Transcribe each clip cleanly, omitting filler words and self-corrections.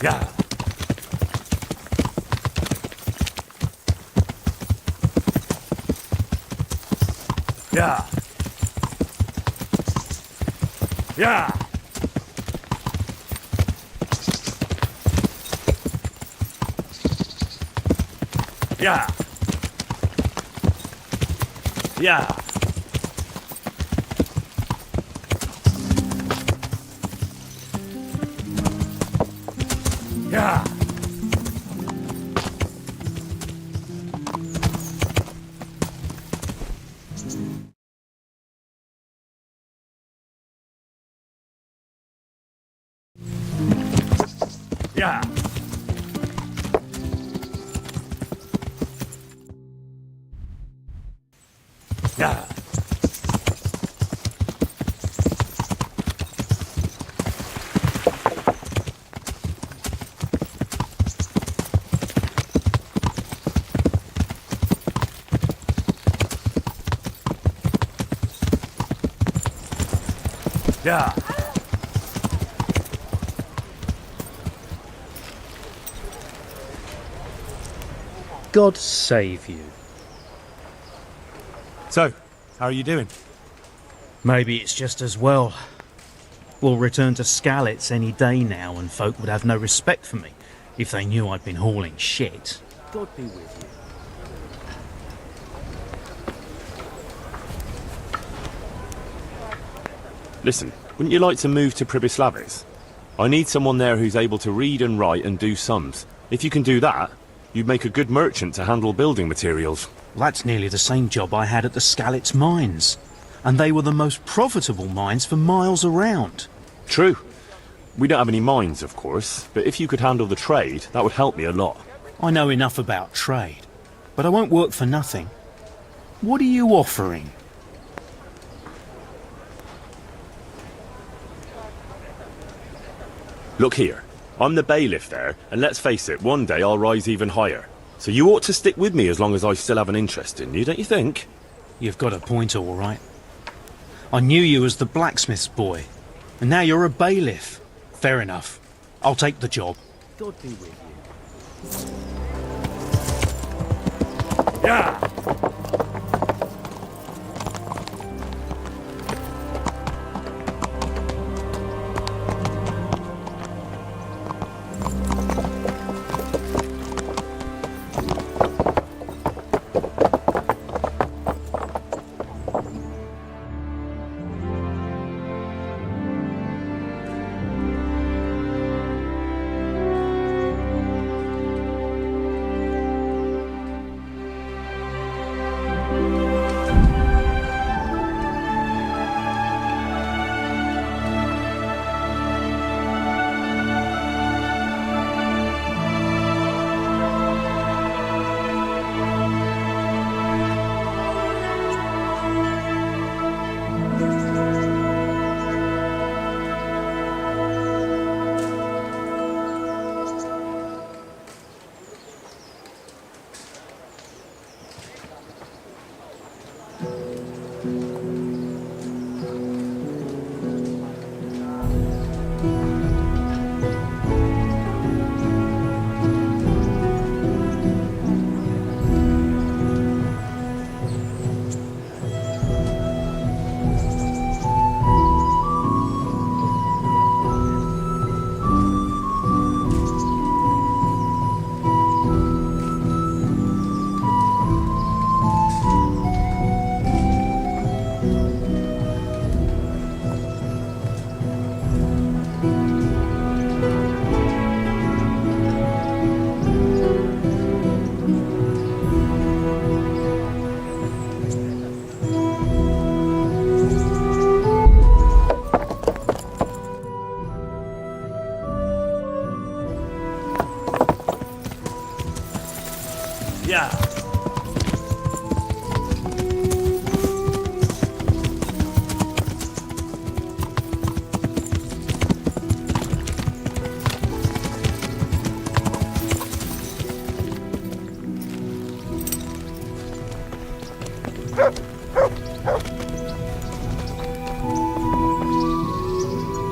Yeah. Yeah. Yeah. Yeah. Yeah. Yeah. Yeah. Yeah. Yeah. God save you. So, how are you doing? Maybe it's just as well. We'll return to Skalitz any day now, and folk would have no respect for me if they knew I'd been hauling shit. God be with you. Listen, wouldn't you like to move to Pribislavis? I need someone there who's able to read and write and do sums. If you can do that, you'd make a good merchant to handle building materials. That's nearly the same job I had at the Skalitz mines. And they were the most profitable mines for miles around. True. We don't have any mines, of course, but if you could handle the trade, that would help me a lot. I know enough about trade, but I won't work for nothing. What are you offering? Look here, I'm the bailiff there, and let's face it, one day I'll rise even higher. So you ought to stick with me as long as I still have an interest in you, don't you think? You've got a point, all right. I knew you as the blacksmith's boy, and now you're a bailiff. Fair enough. I'll take the job. God be with you. Yeah. Yeah.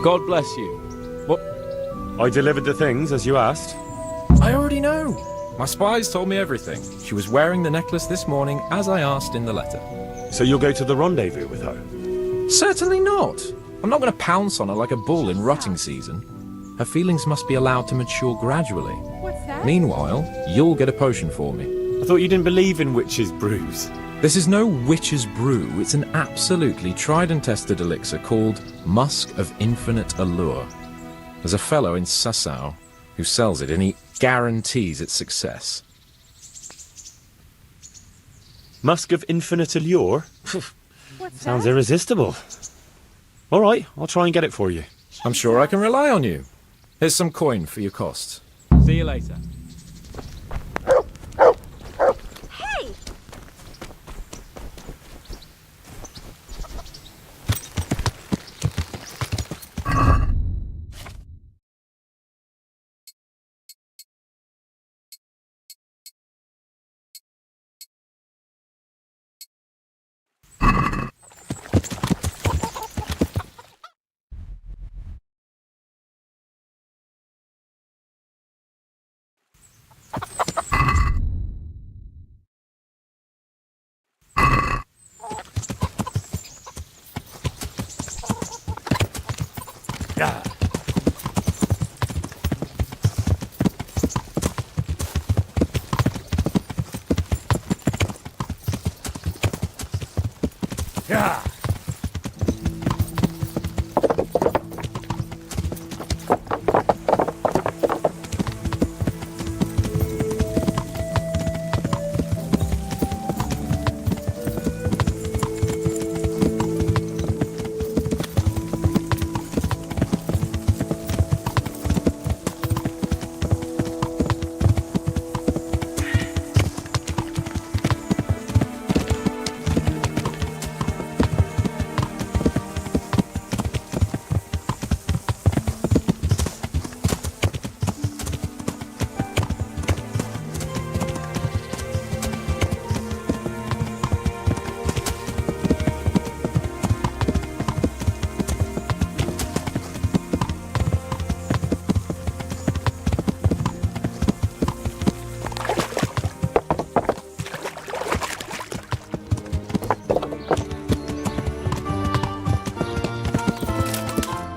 God bless you. What? I delivered the things as you asked. I already know. My spies told me everything. She was wearing the necklace this morning as I asked in the letter. So you'll go to the rendezvous with her? Certainly not. I'm not going to pounce on her like a bull in rutting season. Her feelings must be allowed to mature gradually. What's that? Meanwhile, you'll get a potion for me. I thought you didn't believe in witches' brews. This is no witch's brew. It's an absolutely tried and tested elixir called Musk of Infinite Allure. There's a fellow in Sasau who sells it, and he guarantees its success. Musk of Infinite Allure? What's Sounds that? irresistible. All right, I'll try and get it for you. I'm sure I can rely on you. Here's some coin for your costs. See you later. Hey! Yeah. Yeah.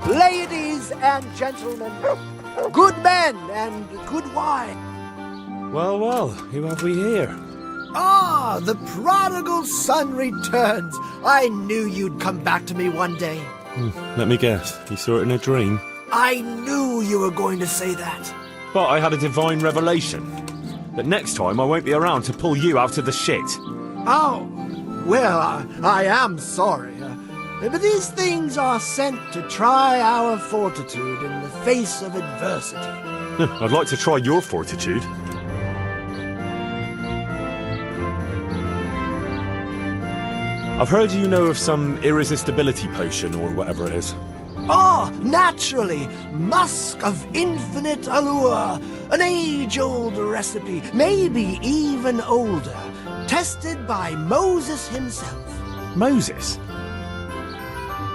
Ladies and gentlemen, good men and good wine. Well, well, who have we here? Ah, the prodigal son returns. I knew you'd come back to me one day. Let me guess, you saw it in a dream? I knew you were going to say that. But I had a divine revelation. That next time I won't be around to pull you out of the shit. Oh, well, I am sorry. But these things are sent to try our fortitude in the face of adversity. I'd like to try your fortitude. I've heard you know of some irresistibility potion or whatever it is. Ah, naturally, Musk of Infinite Allure, an age-old recipe, maybe even older, tested by Moses himself. Moses?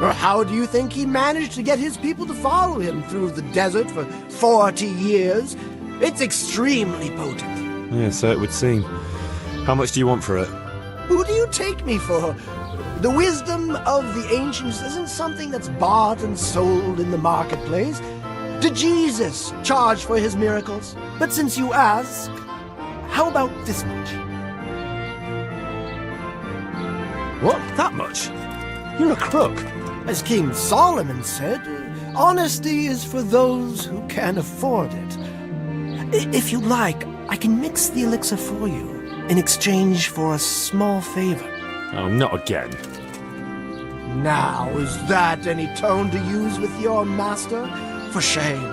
How do you think he managed to get his people to follow him through the desert for 40 years? It's extremely potent. Yeah, so it would seem. How much do you want for it? Who do you take me for? The wisdom of the ancients isn't something that's bought and sold in the marketplace. Did Jesus charge for his miracles? But since you ask, how about this much? What? That much? You're a crook. As King Solomon said, honesty is for those who can afford it. If you'd like, I can mix the elixir for you in exchange for a small favor. Oh, not again. Now, is that any tone to use with your master? For shame.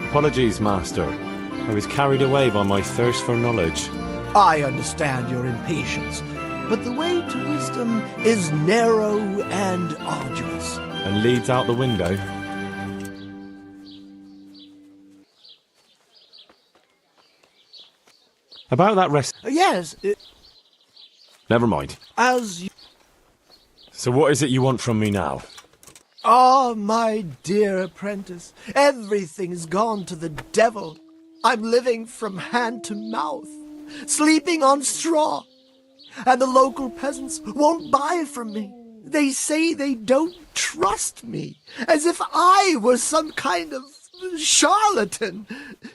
Apologies, Master. I was carried away by my thirst for knowledge. I understand your impatience, but the way to wisdom is narrow and arduous. And leads out the window. About that rest... Yes, Never mind. as you... So what is it you want from me now? Ah, my dear apprentice, everything's gone to the devil. I'm living from hand to mouth, sleeping on straw, and the local peasants won't buy from me. They say they don't trust me, as if I were some kind of charlatan.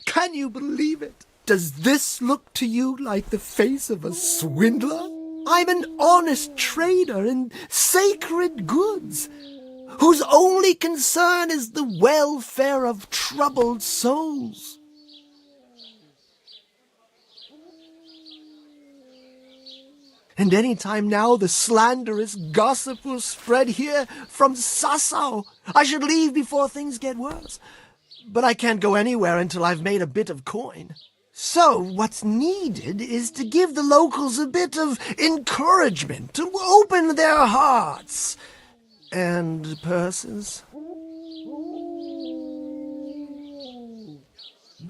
Can you believe it? Does this look to you like the face of a swindler? I'm an honest trader in sacred goods, whose only concern is the welfare of troubled souls. And any time now the slanderous gossip will spread here from Sasau. I should leave before things get worse. But I can't go anywhere until I've made a bit of coin. So what's needed is to give the locals a bit of encouragement, to open their hearts and purses.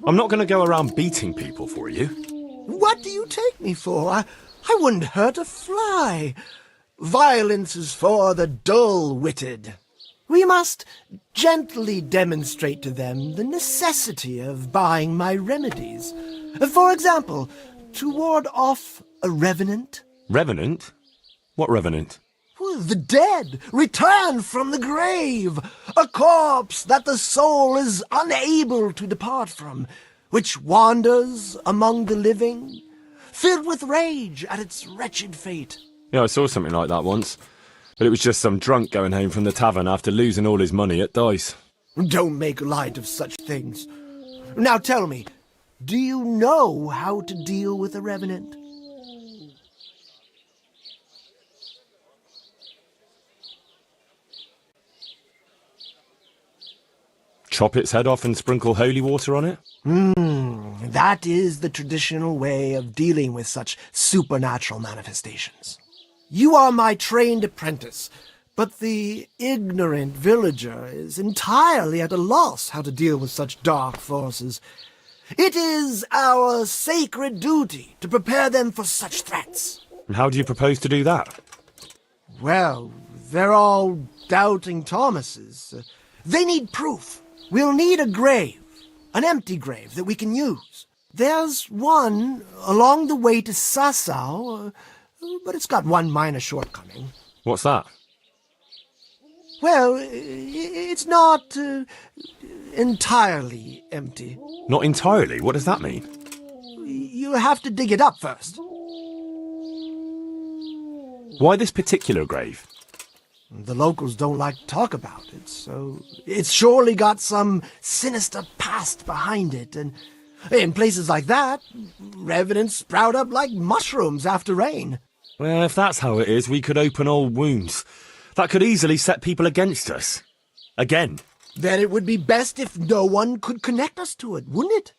I'm not going to go around beating people for you. What do you take me for? I wouldn't hurt a fly. Violence is for the dull-witted. We must gently demonstrate to them the necessity of buying my remedies. For example, to ward off a revenant. Revenant? What revenant? The dead return from the grave, a corpse that the soul is unable to depart from, which wanders among the living, filled with rage at its wretched fate. Yeah, I saw something like that once. But it was just some drunk going home from the tavern after losing all his money at dice. Don't make light of such things. Now tell me, do you know how to deal with a revenant? Chop its head off and sprinkle holy water on it? That is the traditional way of dealing with such supernatural manifestations. You are my trained apprentice, but the ignorant villager is entirely at a loss how to deal with such dark forces. It is our sacred duty to prepare them for such threats. And how do you propose to do that? Well, they're all doubting Thomases. They need proof. We'll need a grave, an empty grave that we can use. There's one along the way to Sasau, but it's got one minor shortcoming. What's that? Well, it's not entirely empty. Not entirely? What does that mean? You have to dig it up first. Why this particular grave? The locals don't like to talk about it, so it's surely got some sinister past behind it, and in places like that, revenants sprout up like mushrooms after rain. Well, if that's how it is, we could open old wounds. That could easily set people against us. Again. Then it would be best if no one could connect us to it, wouldn't it?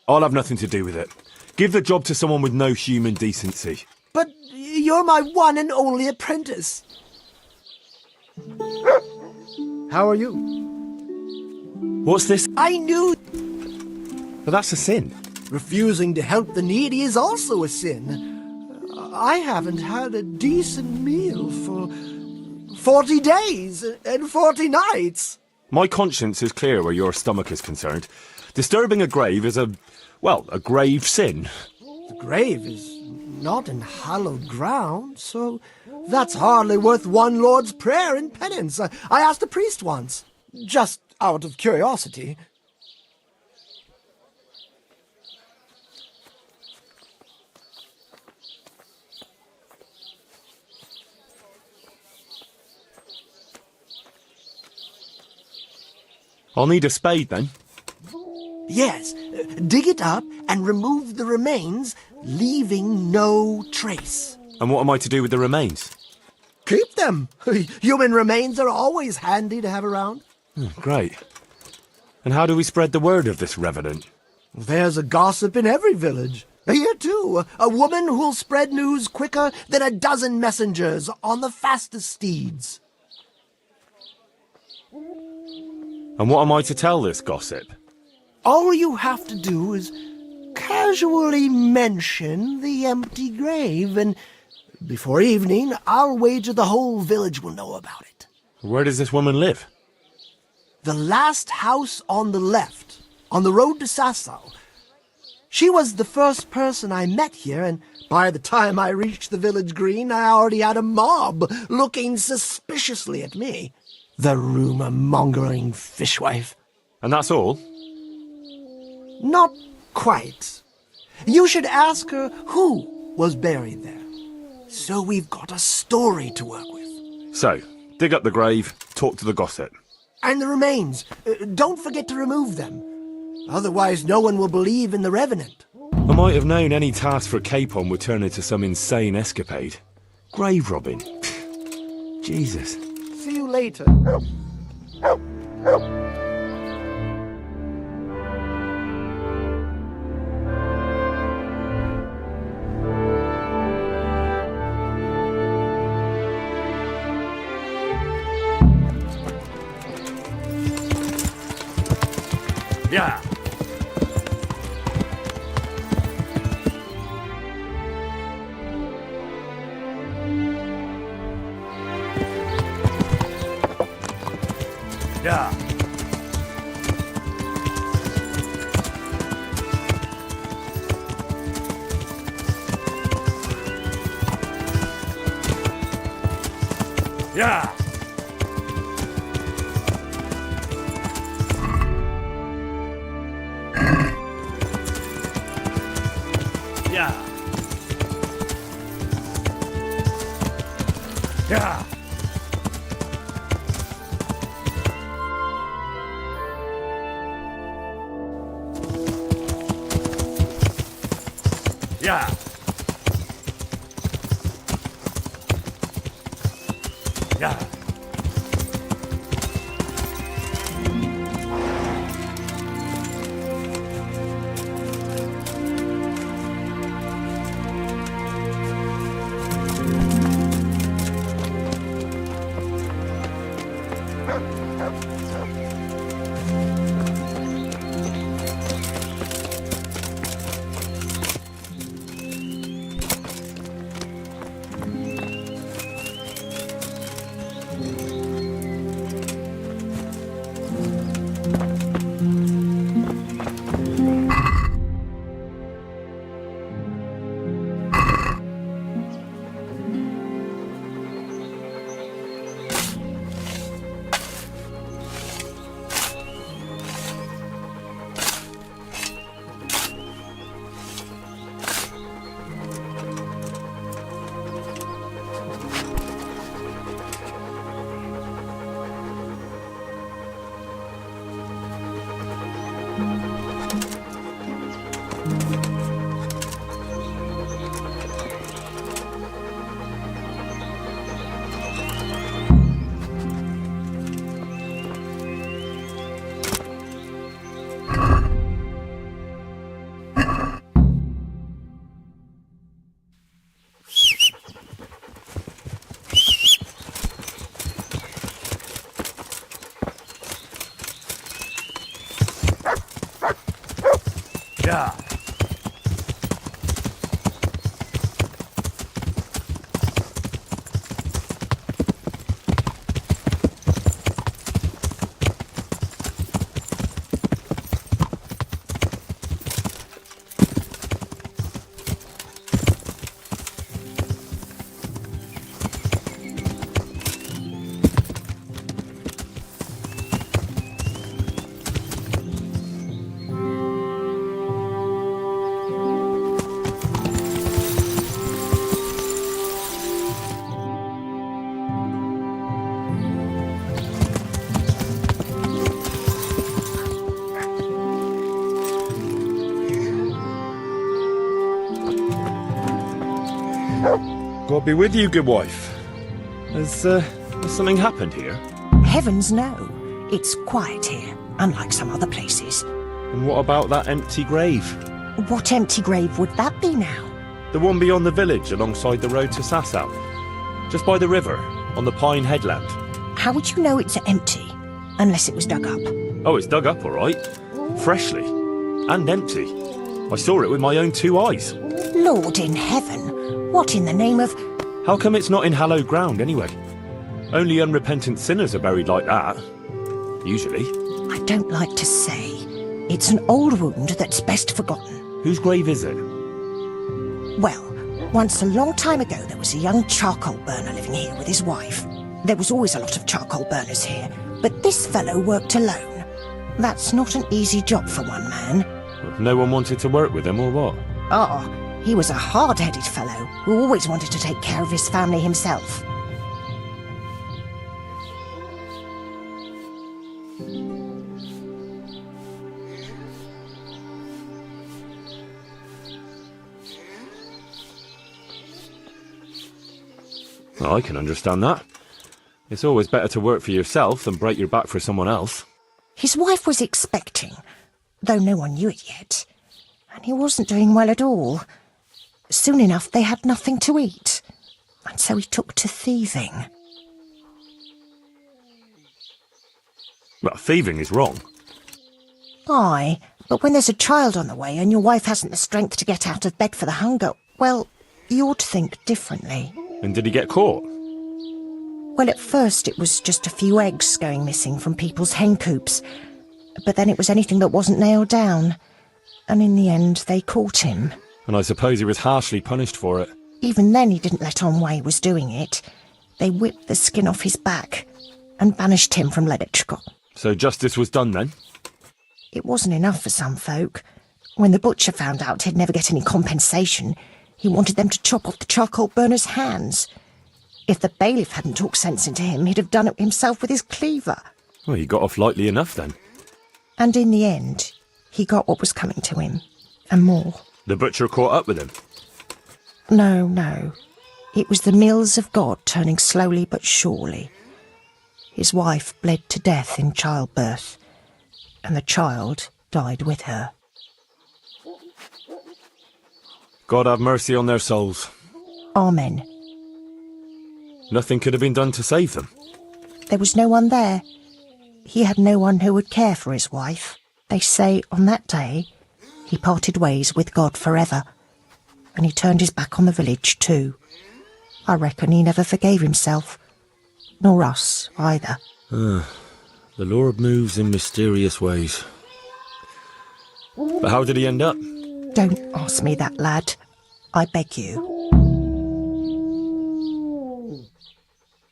I'll have nothing to do with it. Give the job to someone with no human decency. But you're my one and only apprentice. How are you? What's this? I knew But that's a sin. refusing to help the needy is also a sin. I haven't had a decent meal for 40 days and 40 nights. My conscience is clear where your stomach is concerned. Disturbing a grave is a grave sin. The grave is not in hallowed ground, so that's hardly worth one Lord's prayer in penance. I asked a priest once, just out of curiosity. I'll need a spade then. Yes, dig it up and remove the remains, leaving no trace. And what am I to do with the remains? Keep them. Human remains are always handy to have around. Great. And how do we spread the word of this revenant? There's a gossip in every village. Here, too, a woman who'll spread news quicker than a dozen messengers on the fastest steeds. And what am I to tell this gossip? All you have to do is casually mention the empty grave and Before evening, I'll wager the whole village will know about it. Where does this woman live? The last house on the left, on the road to Sasau. She was the first person I met here, and by the time I reached the village green, I already had a mob looking suspiciously at me. The rumor-mongering fishwife. And that's all? Not quite. You should ask her who was buried there. So we've got a story to work with. So, dig up the grave, talk to the gossip. And the remains. Don't forget to remove them. Otherwise, no one will believe in the Revenant. I might have known any task for Capon would turn into some insane escapade. Grave robbing. Jesus. See you later. Yeah. Yeah. Yeah. Yeah. Yeah. Yeah. Yeah. Yeah. God be with you, good wife. Has something happened here? Heavens no. It's quiet here, unlike some other places. And what about that empty grave? What empty grave would that be now? The one beyond the village, alongside the road to Sasau. Just by the river, on the Pine Headland. How would you know it's empty? Unless it was dug up. Oh, it's dug up, all right. Freshly. And empty. I saw it with my own two eyes. Lord in heaven, what in the name of... How come it's not in hallowed ground anyway? Only unrepentant sinners are buried like that. Usually. I don't like to say. It's an old wound that's best forgotten. Whose grave is it? Well, once a long time ago there was a young charcoal burner living here with his wife. There was always a lot of charcoal burners here, but this fellow worked alone. That's not an easy job for one man. No one wanted to work with him or what? Ah, he was a hard-headed fellow who always wanted to take care of his family himself. Well, I can understand that. It's always better to work for yourself than break your back for someone else. His wife was expecting, though no one knew it yet, and he wasn't doing well at all. Soon enough they had nothing to eat, and so he took to thieving. Well, thieving is wrong. Aye, but when there's a child on the way and your wife hasn't the strength to get out of bed for the hunger, well, you ought to think differently. And did he get caught? Well, at first it was just a few eggs going missing from people's hen coops, but then it was anything that wasn't nailed down, and in the end they caught him. And I suppose he was harshly punished for it. Even then he didn't let on why he was doing it. They whipped the skin off his back and banished him from Leditchko. So justice was done then? It wasn't enough for some folk. When the butcher found out he'd never get any compensation, he wanted them to chop off the charcoal burner's hands. If the bailiff hadn't talked sense into him, he'd have done it himself with his cleaver. Well, he got off lightly enough then. And in the end, he got what was coming to him, and more. The butcher caught up with him? No. It was the mills of God turning slowly but surely. His wife bled to death in childbirth, and the child died with her. God have mercy on their souls. Amen. Nothing could have been done to save them. There was no one there. He had no one who would care for his wife. They say on that day he parted ways with God forever, and he turned his back on the village too. I reckon he never forgave himself, nor us either. The Lord moves in mysterious ways. But how did he end up? Don't ask me that, lad. I beg you.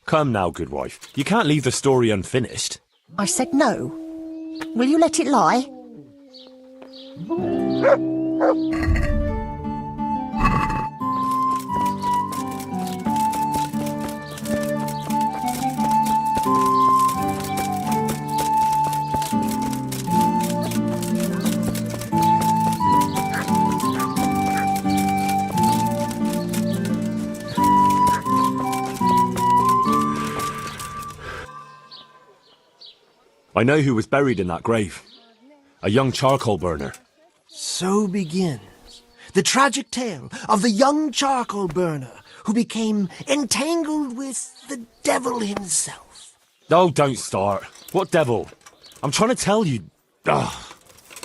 Come now, good wife. You can't leave the story unfinished. I said no. Will you let it lie? I know who was buried in that grave. A young charcoal burner. So begins the tragic tale of the young charcoal burner who became entangled with the devil himself. Oh, don't start. What devil? I'm trying to tell you.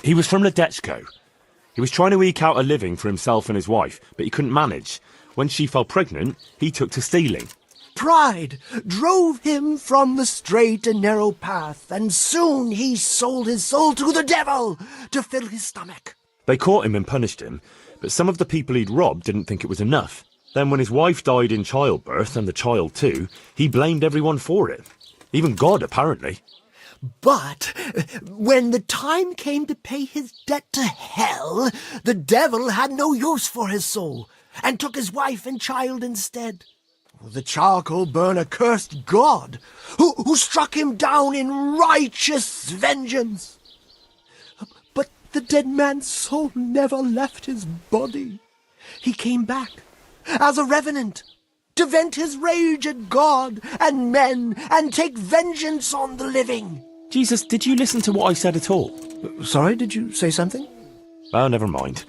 He was from Ledetchko. He was trying to eke out a living for himself and his wife, but he couldn't manage. When she fell pregnant, he took to stealing. Pride drove him from the straight and narrow path, and soon he sold his soul to the devil to fill his stomach. They caught him and punished him, but some of the people he'd robbed didn't think it was enough. Then when his wife died in childbirth, and the child too, he blamed everyone for it. Even God, apparently. But when the time came to pay his debt to hell, the devil had no use for his soul, and took his wife and child instead. The charcoal burner cursed God, who struck him down in righteous vengeance. But the dead man's soul never left his body. He came back as a revenant to vent his rage at God and men and take vengeance on the living. Jesus, did you listen to what I said at all? Sorry, did you say something? Oh, never mind.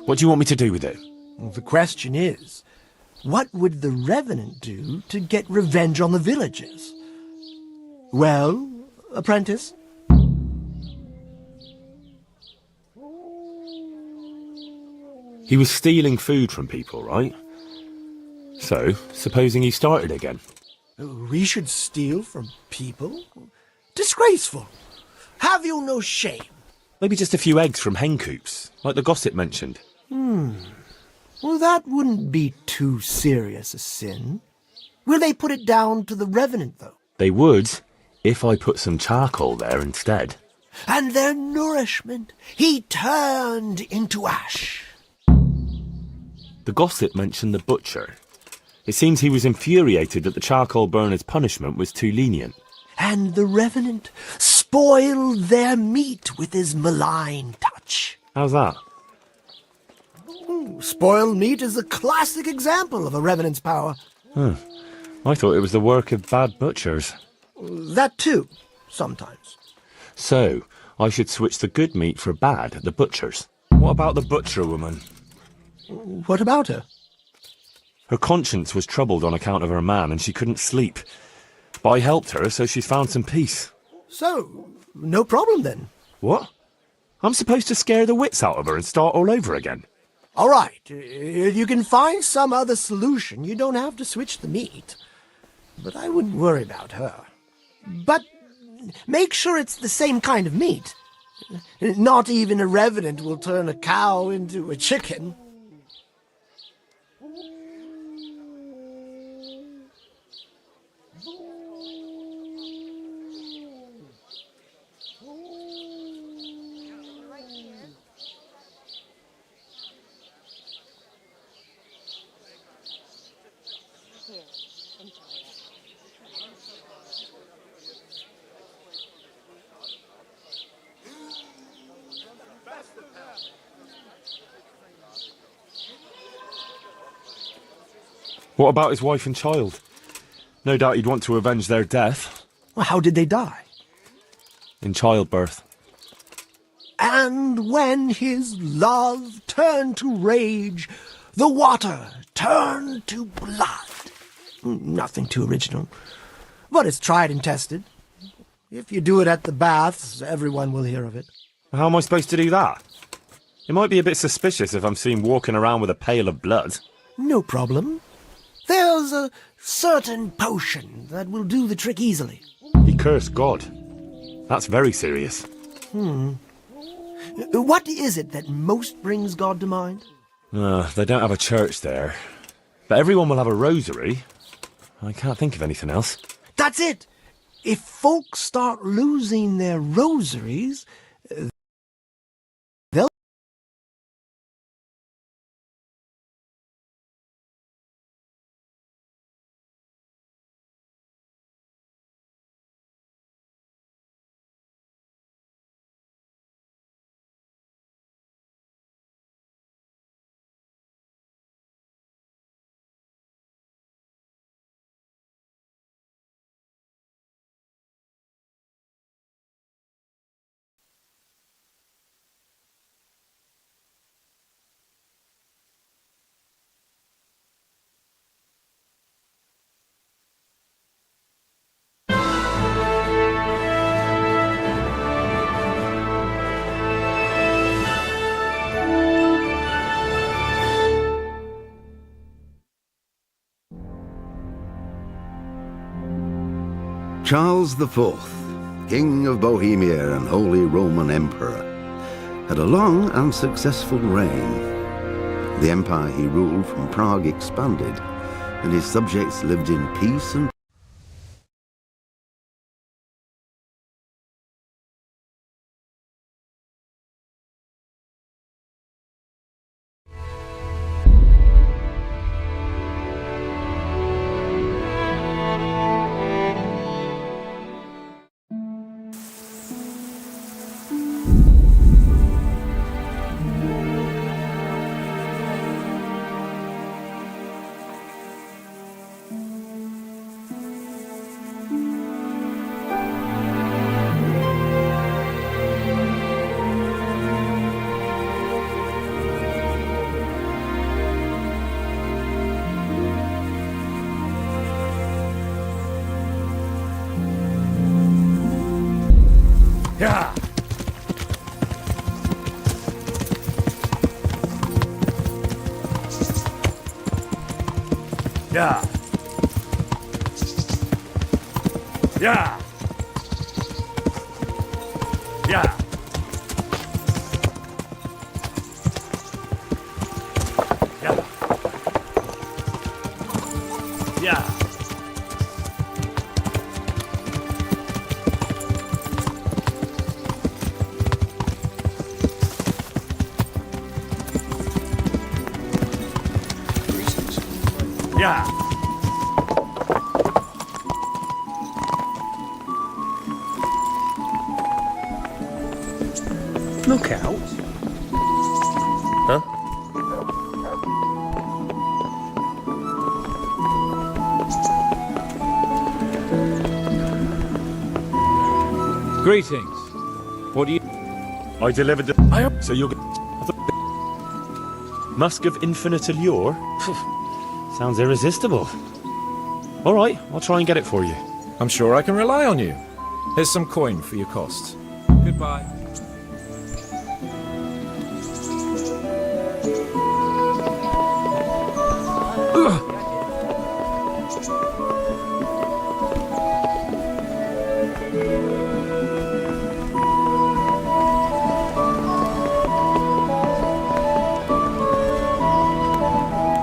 What do you want me to do with it? Well, the question is, what would the revenant do to get revenge on the villagers? Well, apprentice? He was stealing food from people, right? So, supposing he started again? We should steal from people? Disgraceful. Have you no shame? Maybe just a few eggs from hen coops, like the gossip mentioned. Well, that wouldn't be too serious a sin. Will they put it down to the revenant, though? They would, if I put some charcoal there instead. And their nourishment he turned into ash. The gossip mentioned the butcher. It seems he was infuriated that the charcoal burner's punishment was too lenient. And the revenant spoiled their meat with his malign touch. How's that? Spoiled meat is a classic example of a revenant's power. I thought it was the work of bad butchers. That too, sometimes. So, I should switch the good meat for bad at the butcher's. What about the butcher woman? What about her? Her conscience was troubled on account of her man and she couldn't sleep. But I helped her, so she's found some peace. So, no problem then. What? I'm supposed to scare the wits out of her and start all over again? All right, if you can find some other solution, you don't have to switch the meat. But I wouldn't worry about her. But make sure it's the same kind of meat. Not even a revenant will turn a cow into a chicken. What about his wife and child? No doubt he'd want to avenge their death. Well, how did they die? In childbirth. And when his love turned to rage, the water turned to blood. Nothing too original, but it's tried and tested. If you do it at the baths, everyone will hear of it. How am I supposed to do that? It might be a bit suspicious if I'm seen walking around with a pail of blood. No problem. There's a certain potion that will do the trick easily. He cursed God. That's very serious. What is it that most brings God to mind? They don't have a church there. But everyone will have a rosary. I can't think of anything else. That's it! If folks start losing their rosaries, they'll... Charles IV, King of Bohemia and Holy Roman Emperor, had a long and successful reign. The empire he ruled from Prague expanded, and his subjects lived in peace and Yeah. Yeah. Yeah. Yeah. Yeah. Yeah. Look out. Huh? Greetings. What do you... I delivered the... So you're... Musk of infinite allure? Sounds irresistible. All right, I'll try and get it for you. I'm sure I can rely on you. Here's some coin for your costs. Goodbye.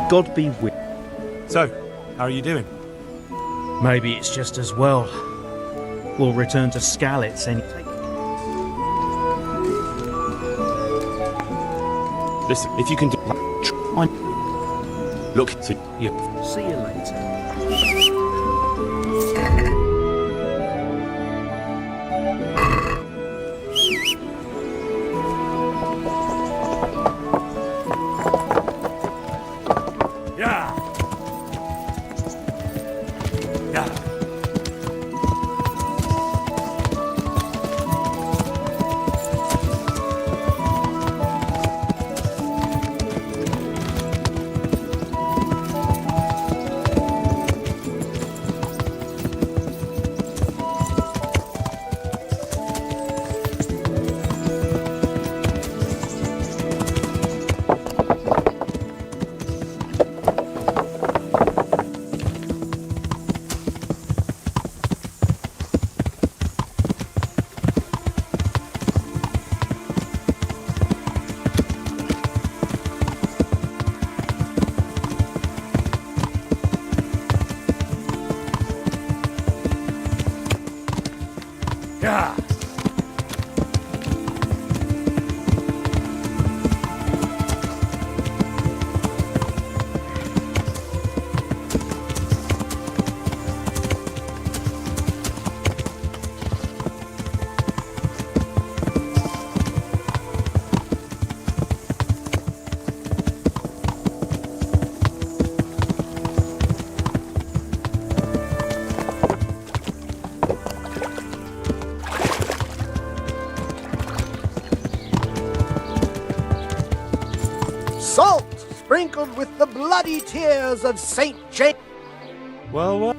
God be with. So, how are you doing? Maybe it's just as well. We'll return to Skalitz any. Listen, if you can do... Look, see you. See you later. Yeah. Yeah. Yeah. Salt sprinkled with the bloody tears of Saint James. Well,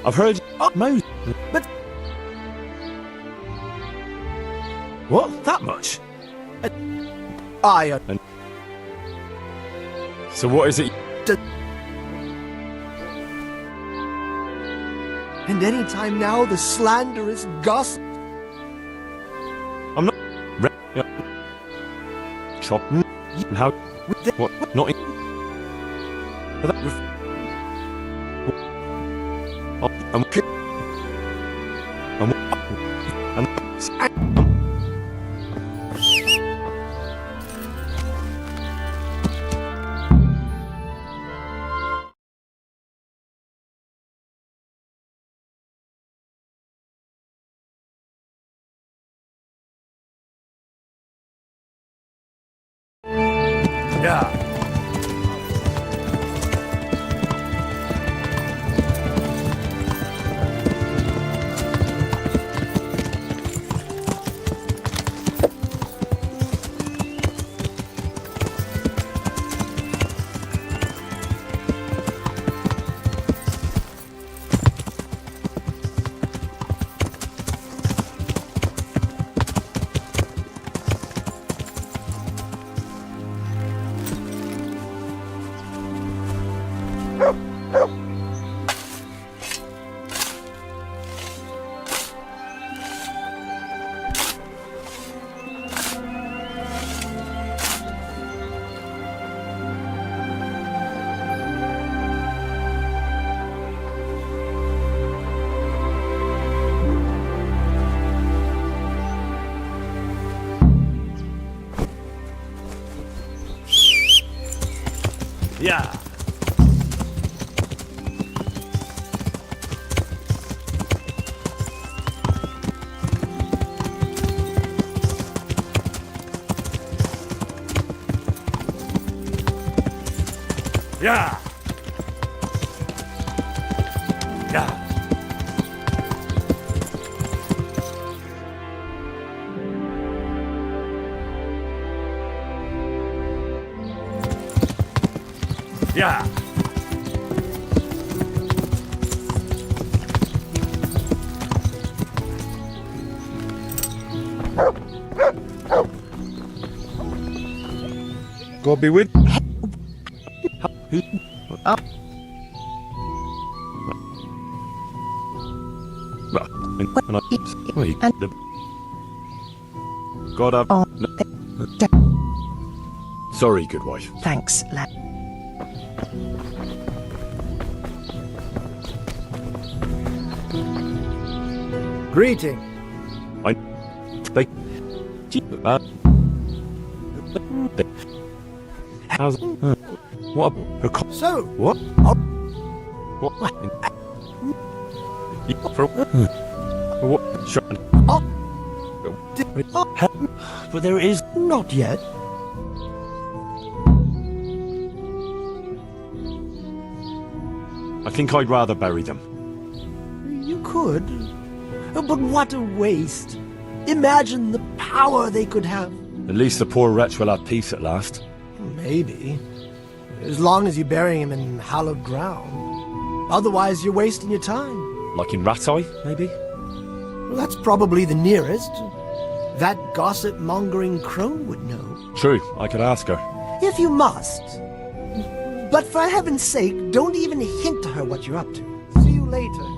I've heard... Most... But What? That much? I So what is it? and any time now the slanderous gossip. I'm not... Chop... And how... What? Not in... But that... Yeah. Yeah. Yeah. Yeah. Yeah. God be with. God, I've... Oh, Sorry, good wife. thanks, lad. Greeting. They... How's... What a... So, What? What? For... What? Sure. But there is... not yet. I think I'd rather bury them. You could. But what a waste. Imagine the power they could have. At least the poor wretch will have peace at last. Maybe. As long as you bury him in hallowed ground. Otherwise, you're wasting your time. Like in Ratai, maybe? Well, that's probably the nearest. That gossip-mongering crone would know. True, I could ask her. If you must. But for heaven's sake, don't even hint to her what you're up to. See you later.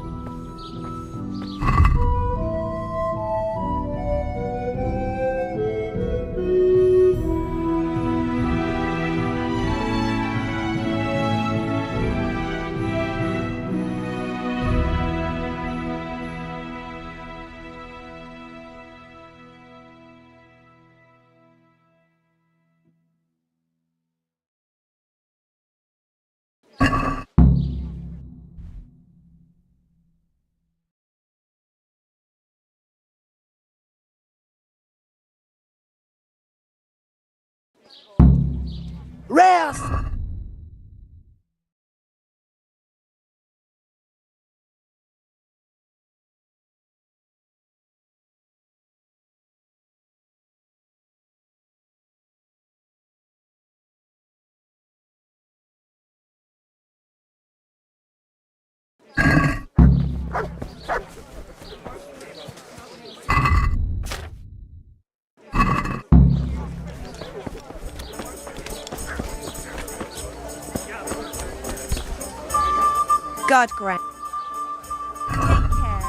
Raeins! God grant. Take care.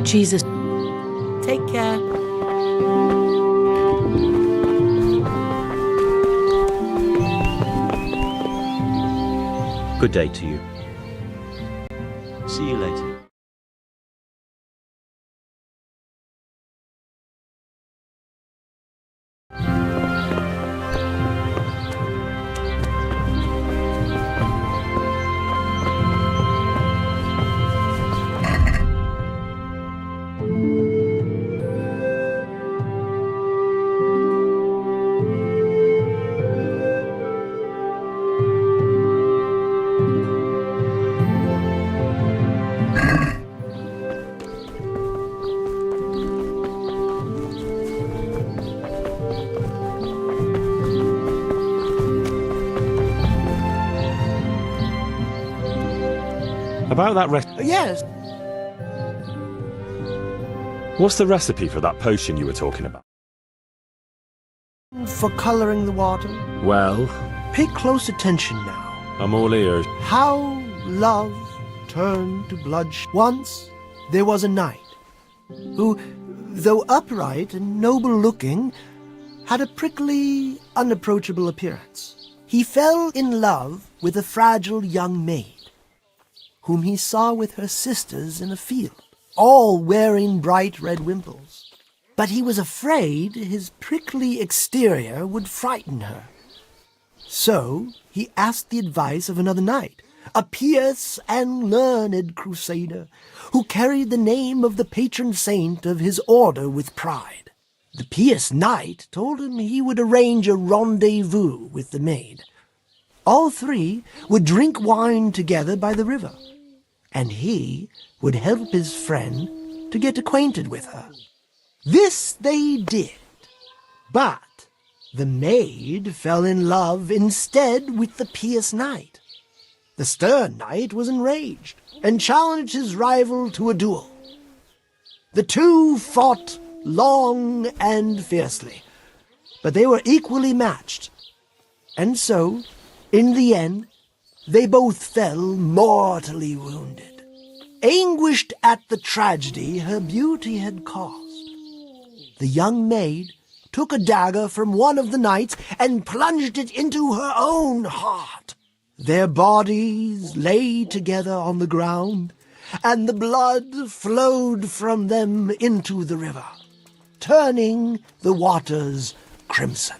Jesus. Take care. Good day to you. See you later. About that Yes, What's the recipe for that potion you were talking about? for coloring the water. Well, Pay close attention now. I'm all ears. How love turned to bloodshed. Once there was a knight who, though upright and noble-looking, had a prickly, unapproachable appearance. He fell in love with a fragile young maid, whom he saw with her sisters in a field, all wearing bright red wimples. But he was afraid his prickly exterior would frighten her. So he asked the advice of another knight, a pious and learned crusader, who carried the name of the patron saint of his order with pride. The pious knight told him he would arrange a rendezvous with the maid. All three would drink wine together by the river, and he would help his friend to get acquainted with her. This they did, but the maid fell in love instead with the pious knight. The stern knight was enraged and challenged his rival to a duel. The two fought long and fiercely, but they were equally matched. And so, in the end, they both fell mortally wounded, anguished at the tragedy her beauty had caused. The young maid took a dagger from one of the knights and plunged it into her own heart. Their bodies lay together on the ground, and the blood flowed from them into the river, turning the waters crimson.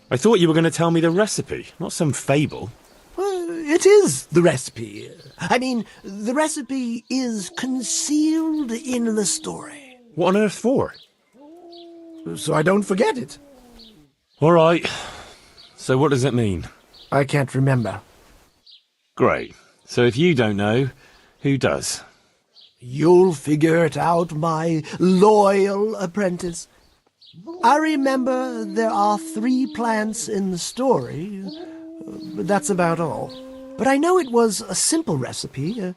I thought you were going to tell me the recipe, not some fable. It is the recipe. I mean, the recipe is concealed in the story. What on earth for? So I don't forget it. All right. So what does it mean? I can't remember. Great. So if you don't know, who does? You'll figure it out, my loyal apprentice. I remember there are 3 plants in the story, but that's about all. But I know it was a simple recipe.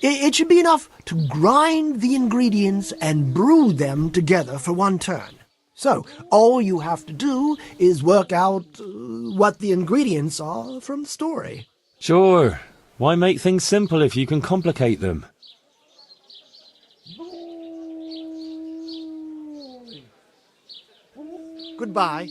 It should be enough to grind the ingredients and brew them together for one turn. So, all you have to do is work out what the ingredients are from the story. Sure. Why make things simple if you can complicate them? Goodbye.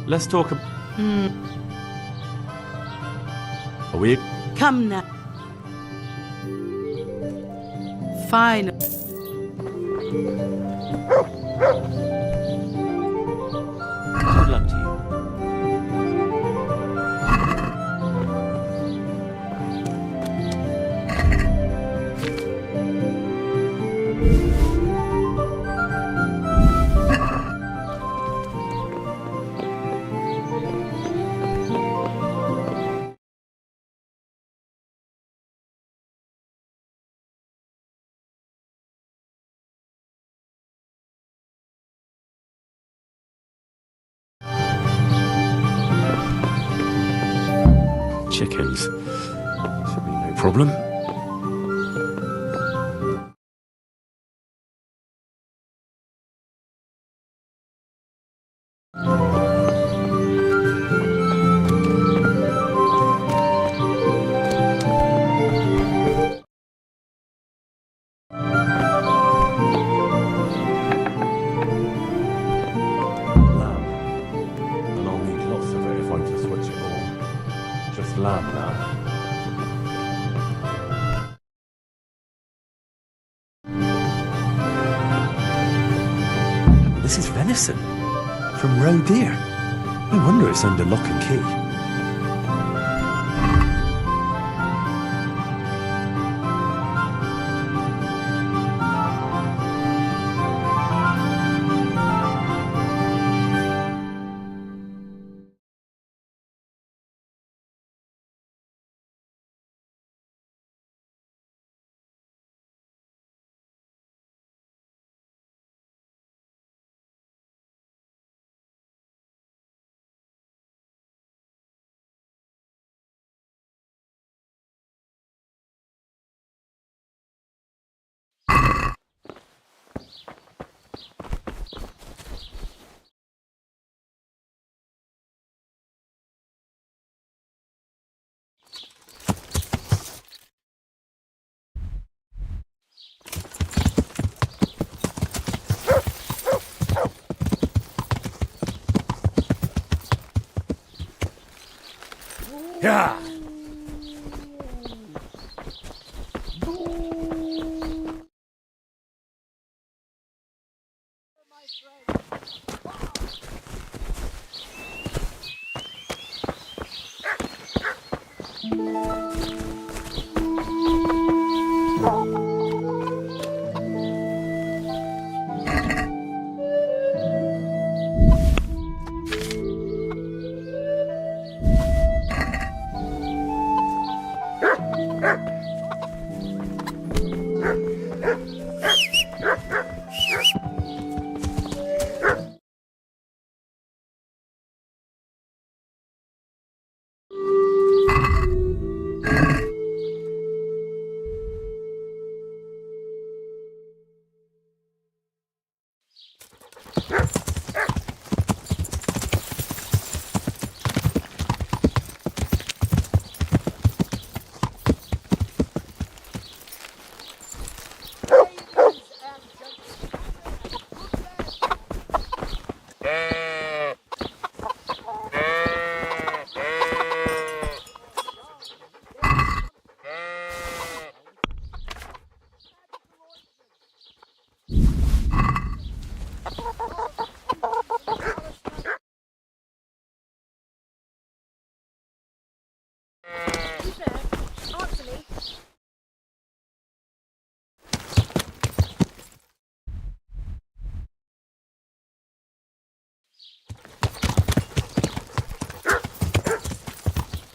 Let's talk. Are we? Come now. Fine. Good luck to you. Chickens. Should be no problem. Lamb. And I'll need lots of it if I'm to switch it all. Just lamb now. This is venison from roe deer. No wonder it's under lock and key. Yeah.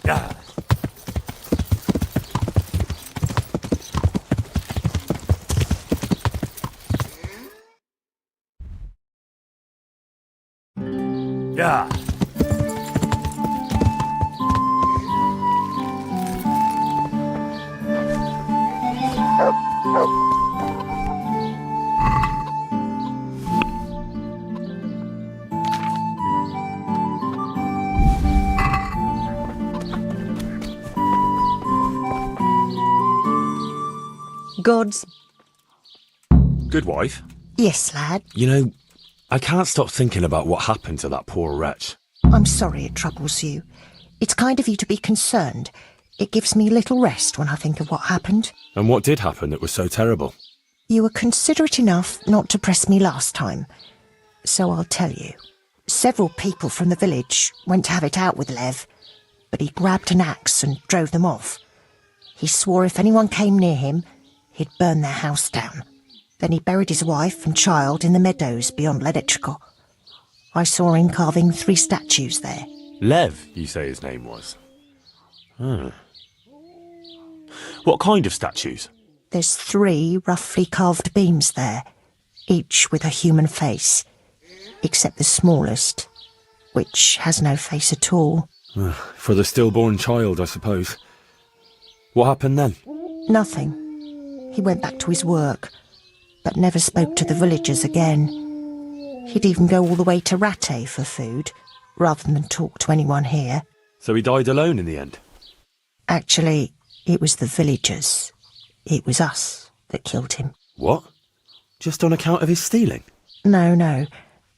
Yeah. Yeah. God's... Good wife. Yes, lad. You know, I can't stop thinking about what happened to that poor wretch. I'm sorry it troubles you. It's kind of you to be concerned. It gives me little rest when I think of what happened. And what did happen that was so terrible? You were considerate enough not to press me last time, so I'll tell you. Several people from the village went to have it out with Lev, but he grabbed an axe and drove them off. He swore if anyone came near him, he'd burn their house down. Then he buried his wife and child in the meadows beyond Ledechko. I saw him carving 3 statues there. Lev, you say his name was? Huh. What kind of statues? There's 3 roughly carved beams there, each with a human face, except the smallest, which has no face at all. For the stillborn child, I suppose. What happened then? Nothing. He went back to his work, but never spoke to the villagers again. He'd even go all the way to Ratte for food, rather than talk to anyone here. So he died alone in the end? Actually, it was the villagers. It was us that killed him. What? Just on account of his stealing? No.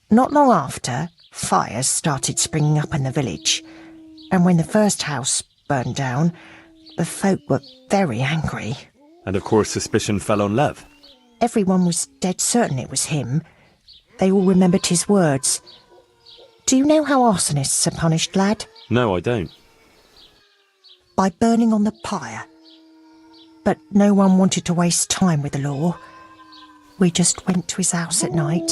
Not long after, fires started springing up in the village. And when the first house burned down, the folk were very angry. And of course suspicion fell on Lev. Everyone was dead certain it was him. They all remembered his words. Do you know how arsonists are punished, lad? No, I don't. By burning on the pyre. But no one wanted to waste time with the law. We just went to his house at night,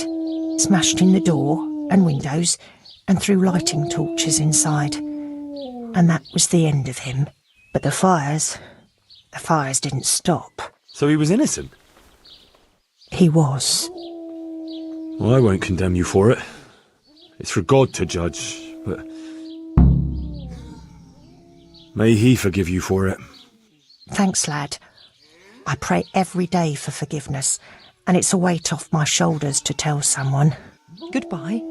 smashed in the door and windows, and threw lighting torches inside. And that was the end of him. But the fires didn't stop. So he was innocent? He was. Well, I won't condemn you for it. It's for God to judge, but may he forgive you for it. Thanks, lad. I pray every day for forgiveness, and it's a weight off my shoulders to tell someone. Goodbye.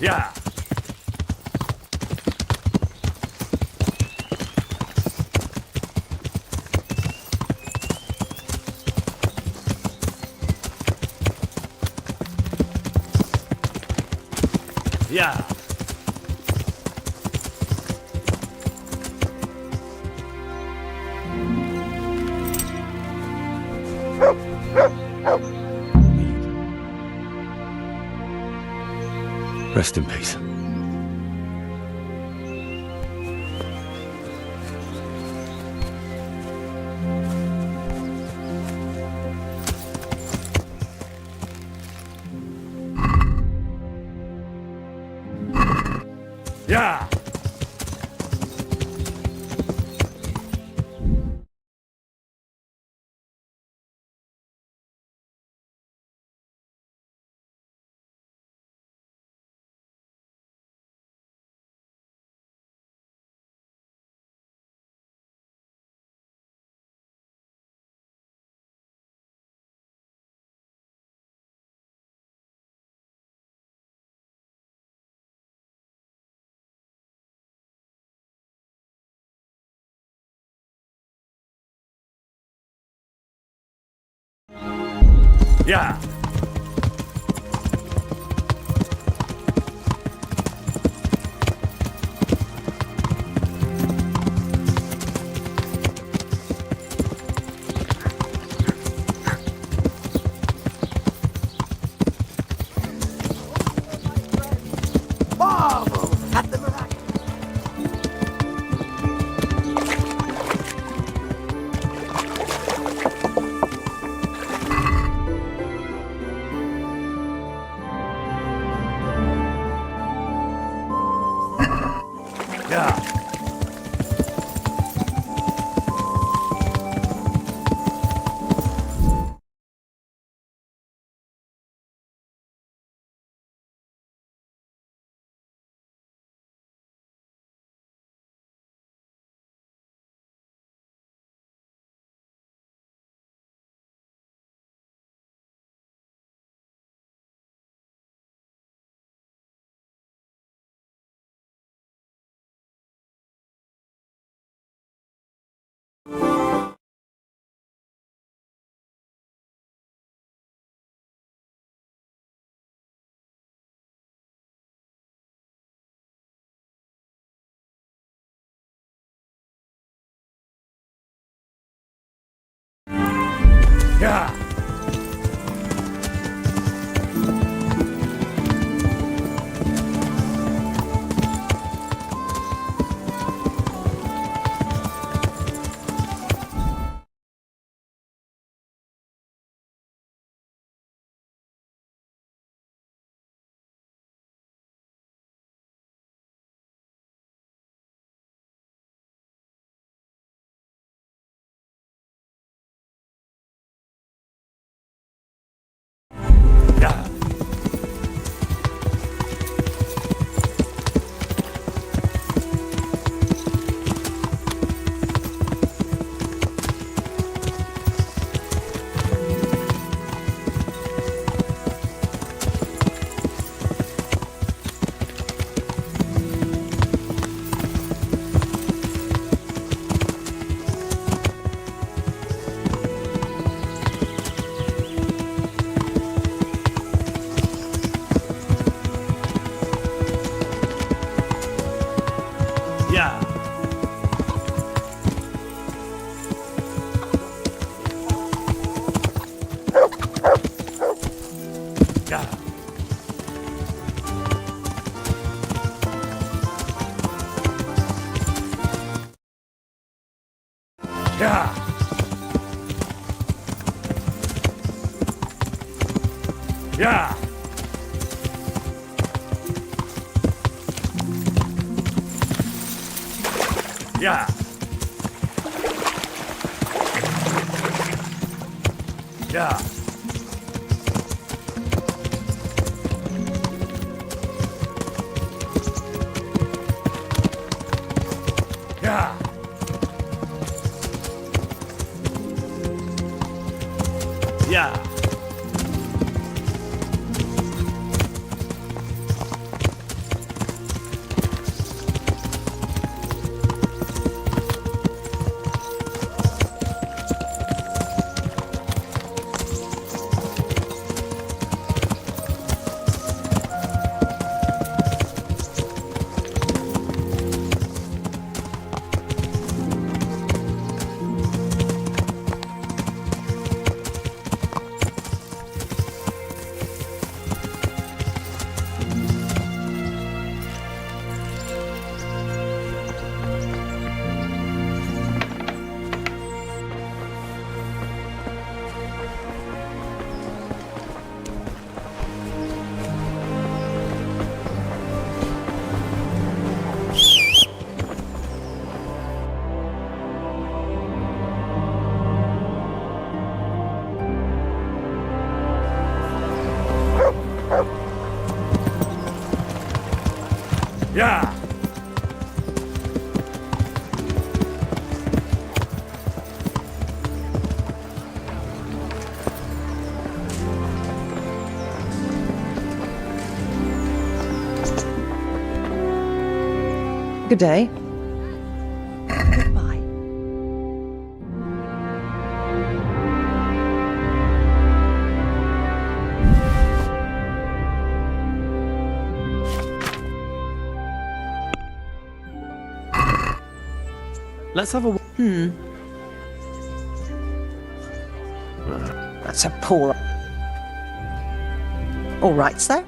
Yeah. Yeah. Rest in peace. Yeah. Yeah. Marvel at the miraculous. Yeah. Yeah. Yeah. Yeah. Yeah. Yeah. Yeah. Yeah. Yeah. Yeah. Yeah. Yeah. Good day. Goodbye. Let's have a... That's a poor... All right, sir.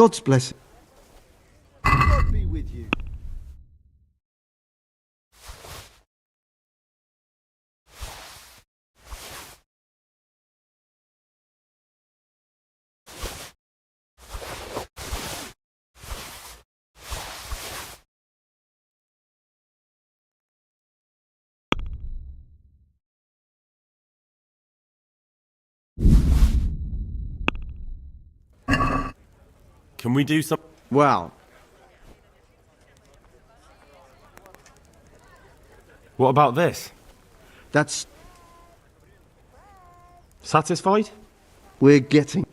God's blessing. God be with you. Can we do some? Well, What about this? that's... Satisfied? we're getting...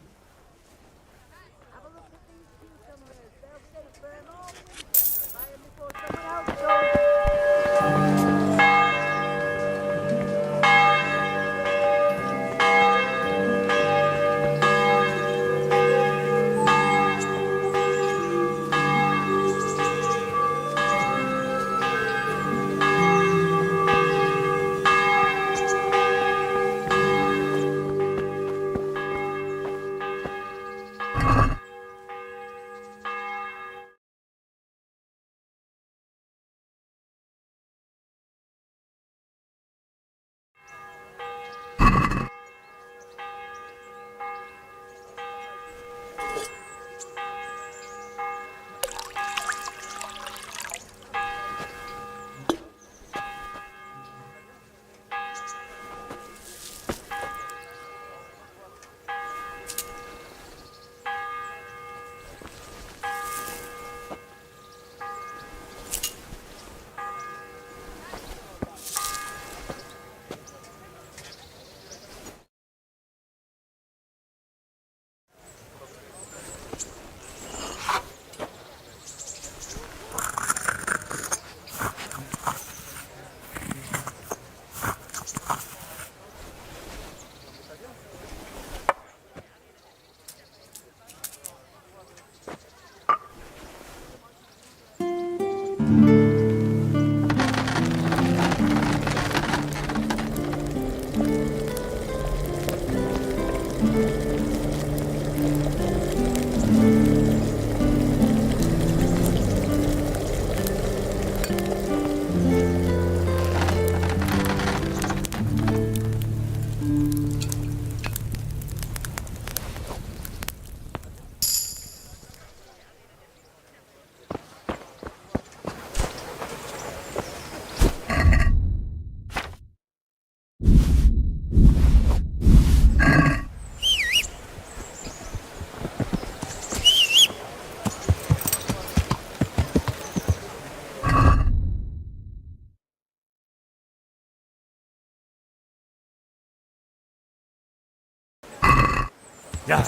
Yeah.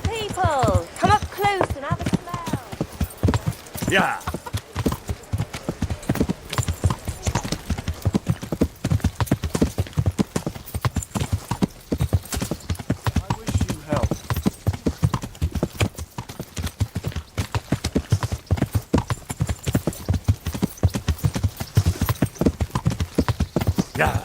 People, come up close and have a smell. Yeah. I wish you health. Yeah.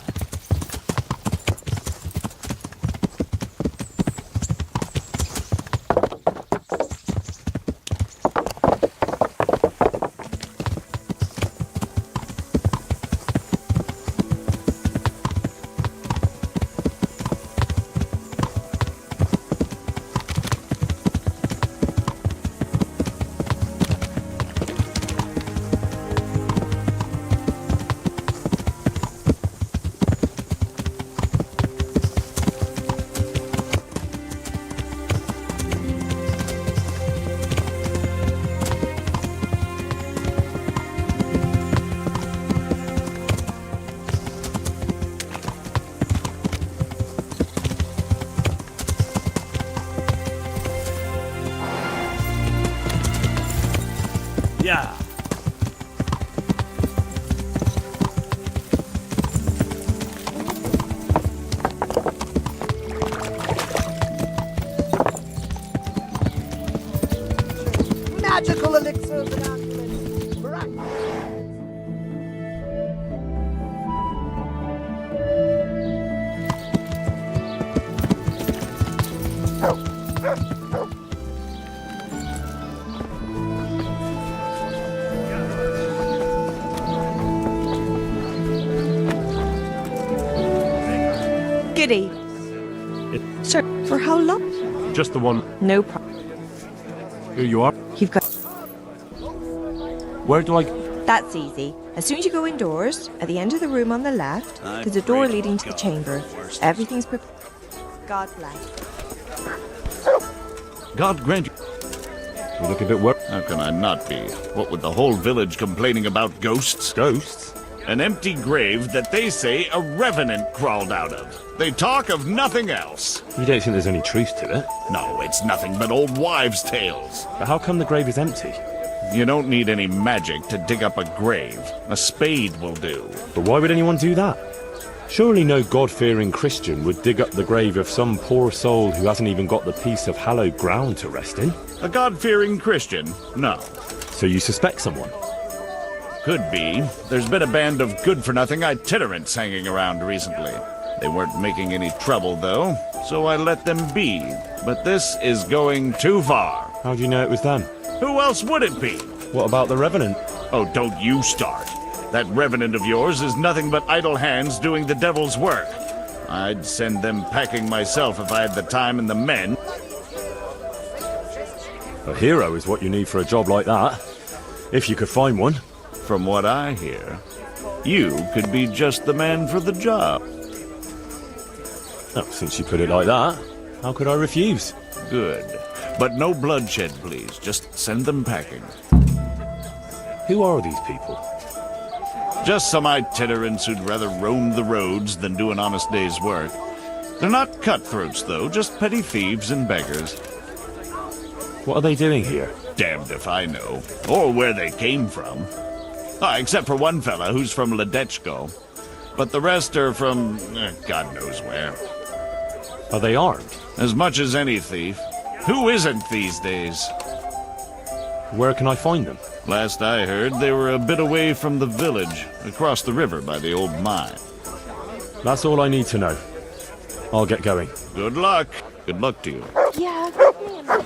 Goody. Sir, for how long? Just the one. No problem. Here you are. You've got... Where do I... That's easy. As soon as you go indoors, at the end of the room on the left, there's a door leading to the chamber. Everything's prepared. God bless. God grant you. You look a bit worried. How can I not be? What with the whole village complaining about ghosts? Ghosts? An empty grave that they say a revenant crawled out of. They talk of nothing else. You don't think there's any truth to it? No, it's nothing but old wives' tales. But how come the grave is empty? You don't need any magic to dig up a grave. A spade will do. But why would anyone do that? Surely no God-fearing Christian would dig up the grave of some poor soul who hasn't even got the piece of hallowed ground to rest in. A God-fearing Christian? No. So you suspect someone? Could be. There's been a band of good-for-nothing itinerants hanging around recently. They weren't making any trouble, though, so I let them be. But this is going too far. How do you know it was them? Who else would it be? What about the Revenant? Oh, don't you start. That Revenant of yours is nothing but idle hands doing the devil's work. I'd send them packing myself if I had the time and the men. A hero is what you need for a job like that. If you could find one. From what I hear, you could be just the man for the job. Oh, since you put it like that, how could I refuse? Good. But no bloodshed, please. Just send them packing. Who are these people? Just some itinerants who'd rather roam the roads than do an honest day's work. They're not cutthroats, though, just petty thieves and beggars. What are they doing here? Damned if I know. Or where they came from. Except for one fella who's from Ledechko. But the rest are from... God knows where. Are they armed? As much as any thief. Who isn't these days? Where can I find them? Last I heard, they were a bit away from the village, across the river by the old mine. That's all I need to know. I'll get going. Good luck. Good luck to you. Yeah, put me in there.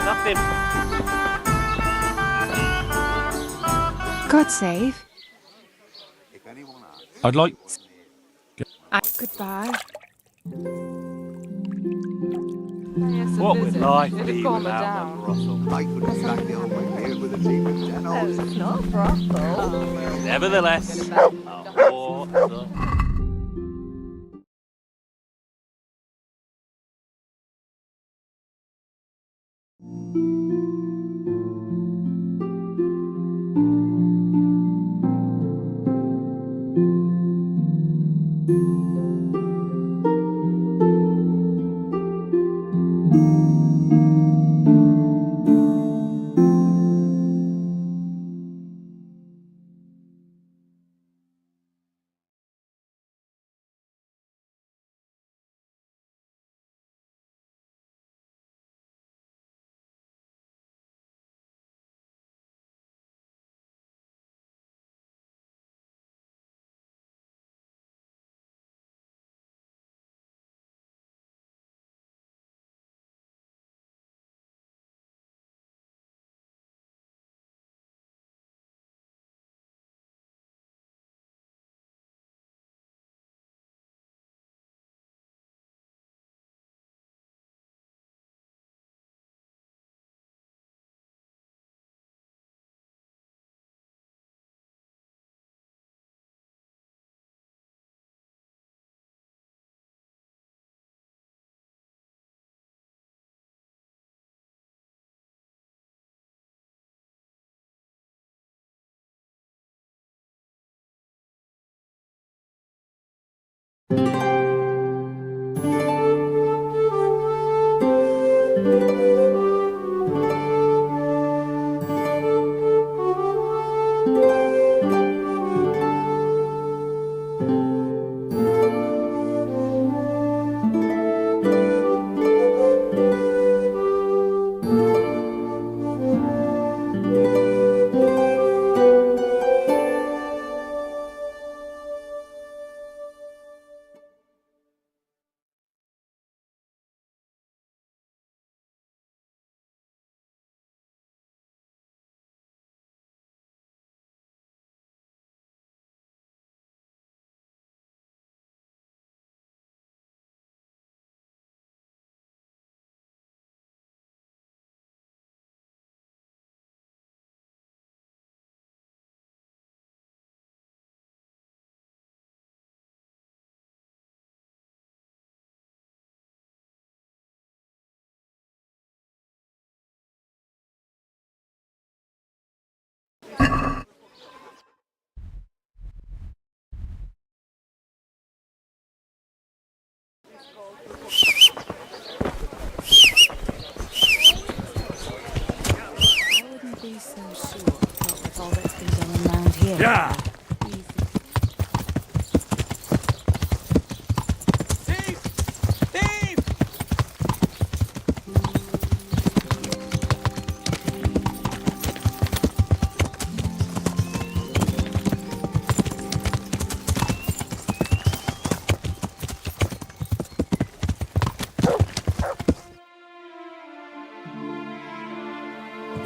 Nothing. God save. I'd like... Goodbye. What would life be without them, Russell? It's not a brothel. Nevertheless, a whore. wouldn't be so sure, what with all that's been going around here. Yeah.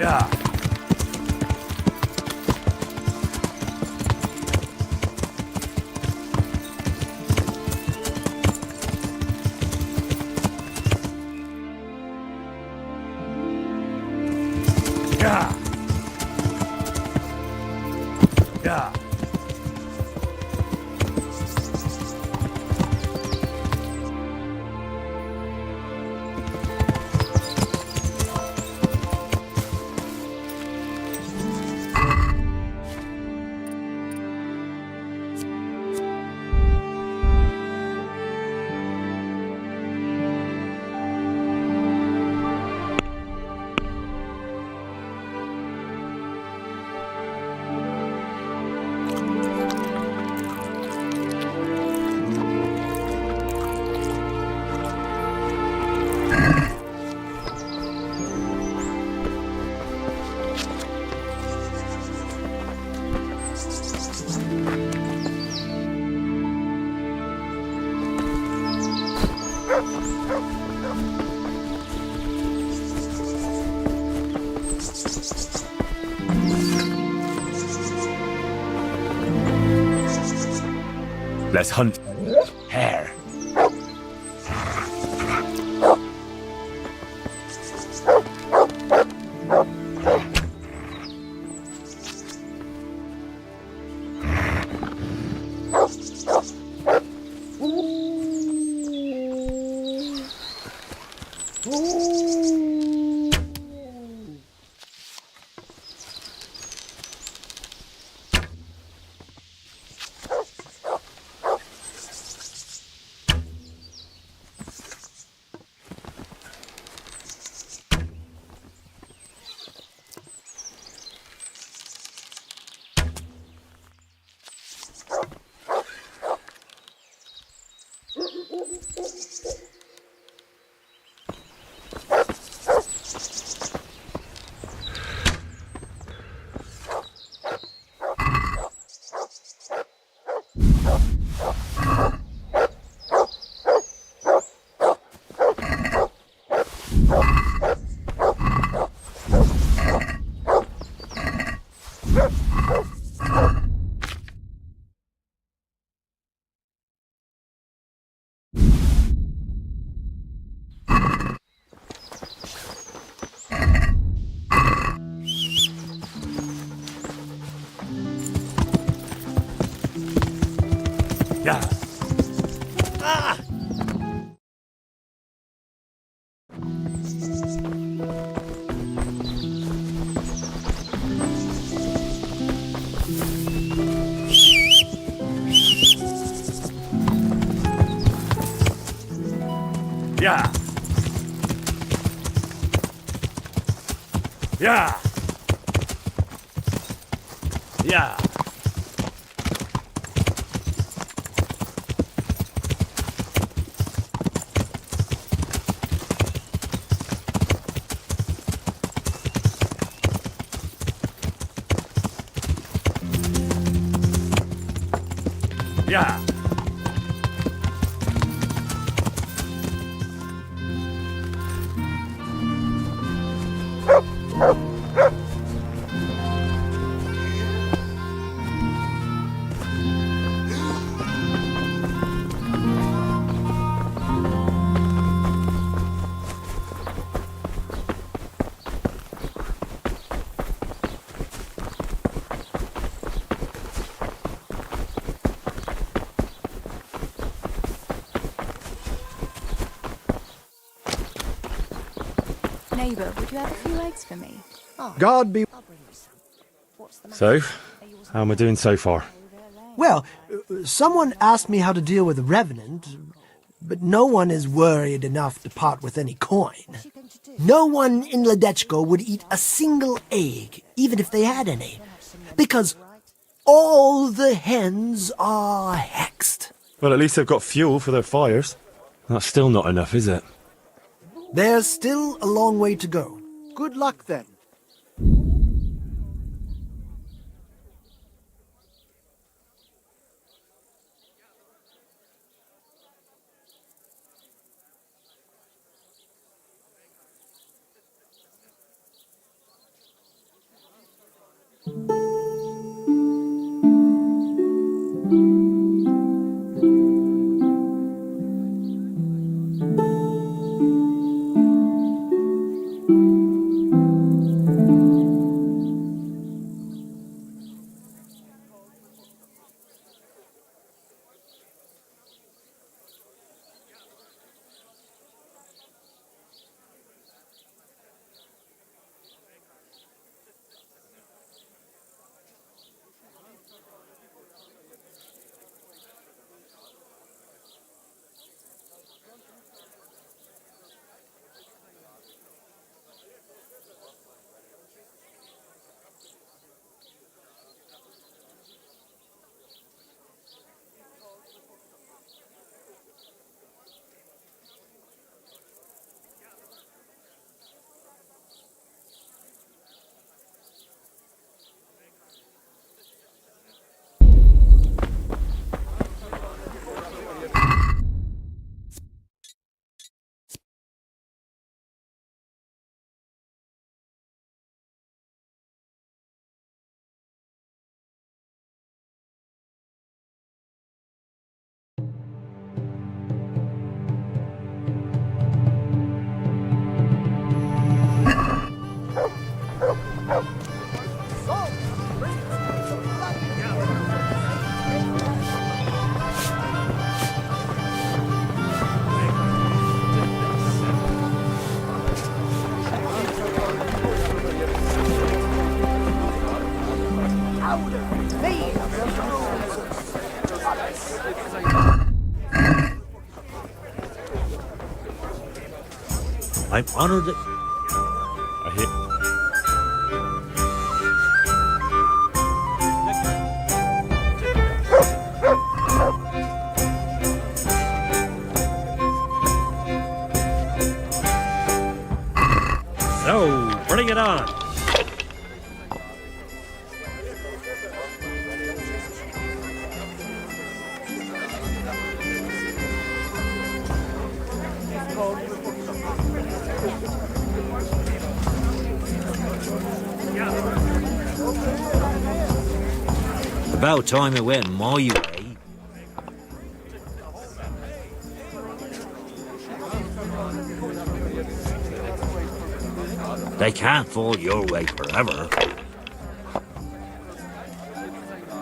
Yeah. Yeah. Yeah. Let's hunt hare. Yeah. Ah! Yeah. Yeah. Yeah. Yeah. Neighbour, would you have a few eggs for me? God be... So, how am I doing so far? Well, someone asked me how to deal with the Revenant. But no one is worried enough to part with any coin. No one in Ledechko would eat a single egg, even if they had any, because all the hens are hexed. Well, at least they've got fuel for their fires. That's still not enough, is it? There's still a long way to go. Good luck, then. I'm honored that... I hear... So, bring it on. About time it went my way. They can't fall your way forever.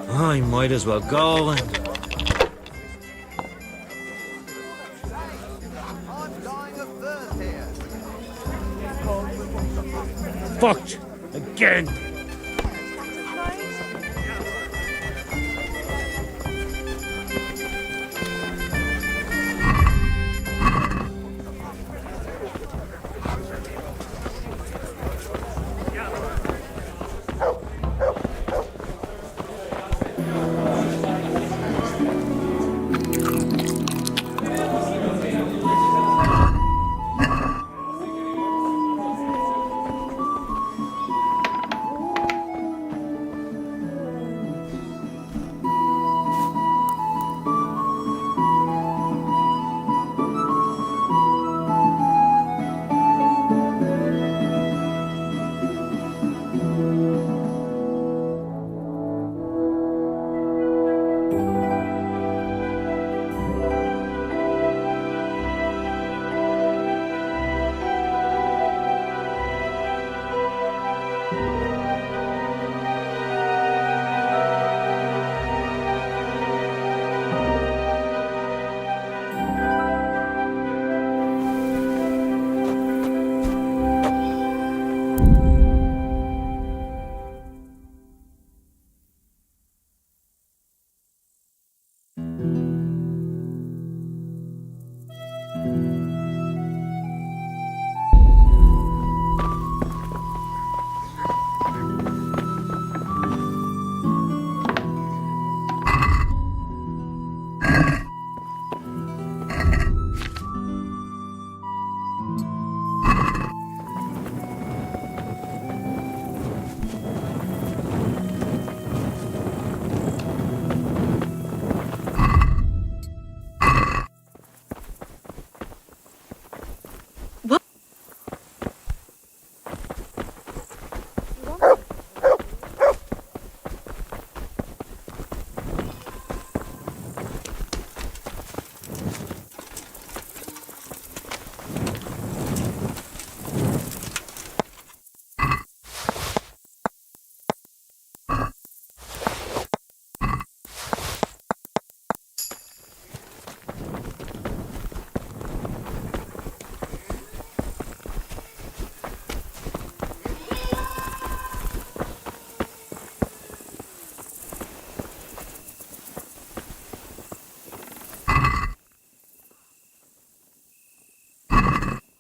I might as well go and... Fucked! Again!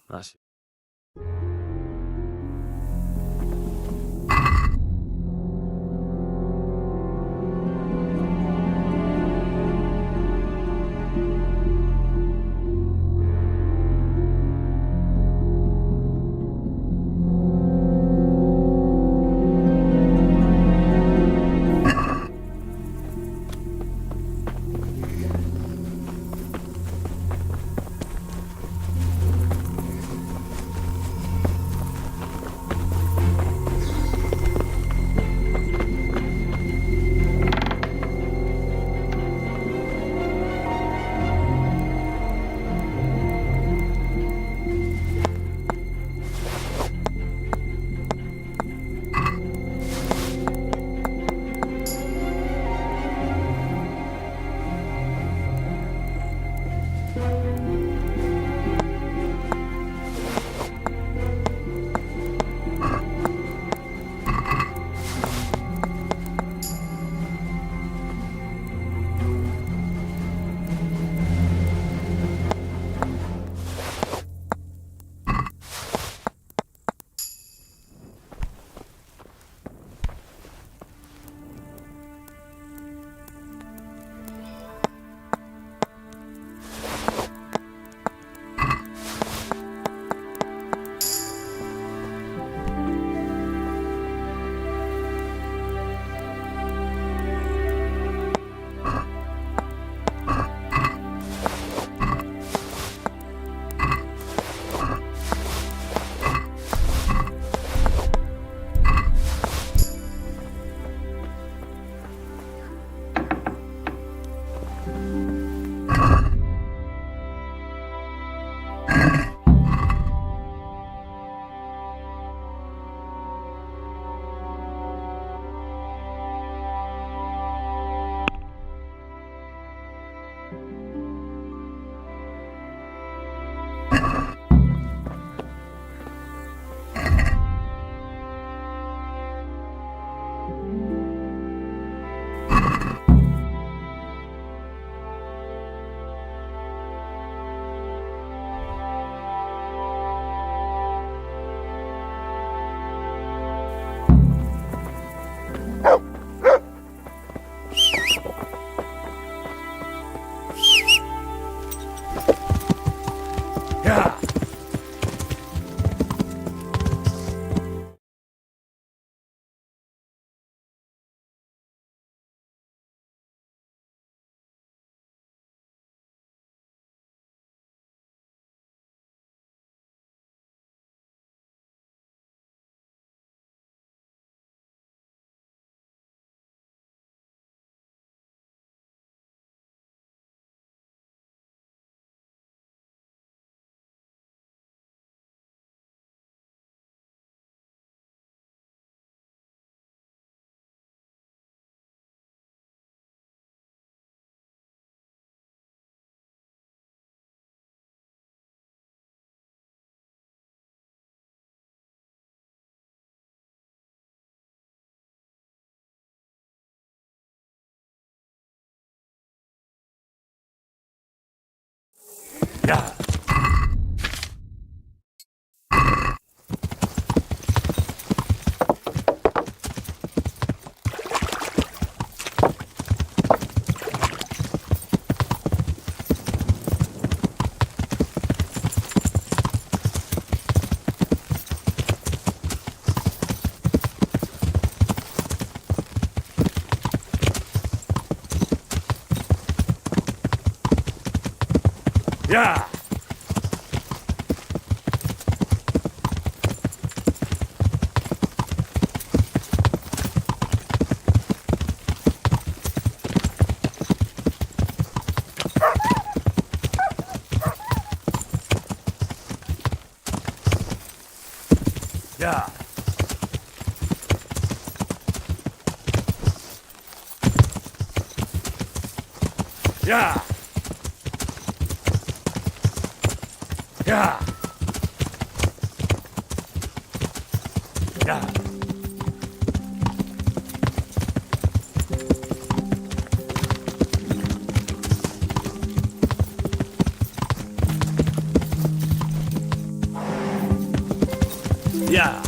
That's Yeah. Yeah. Yeah. Yeah. Yeah. Yeah. Yeah.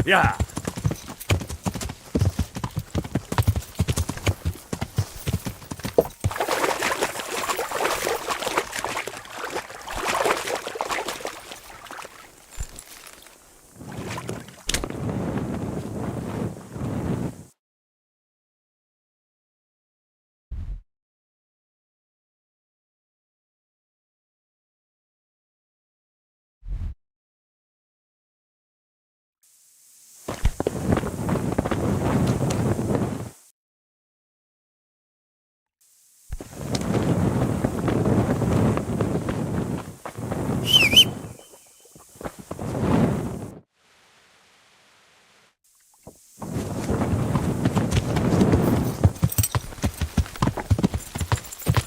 Yeah.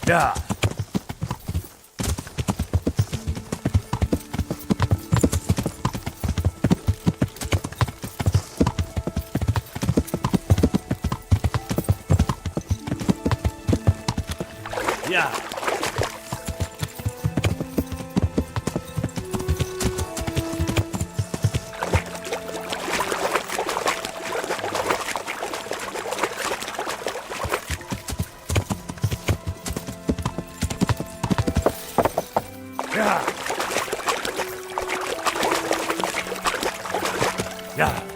Yeah. Yeah. Yeah. Yeah.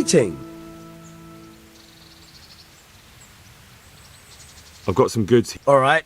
exciting. I've got some goods. All right.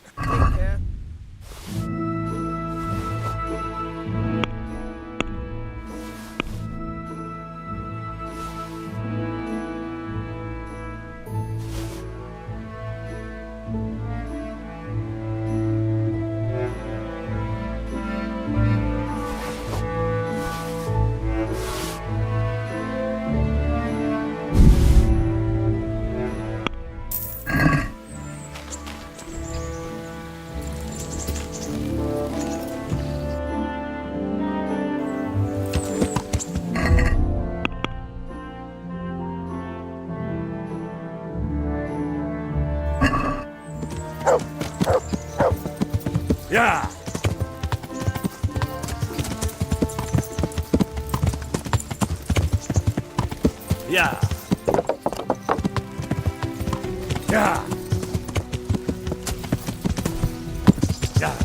Yeah! Yeah! Yeah! Yeah!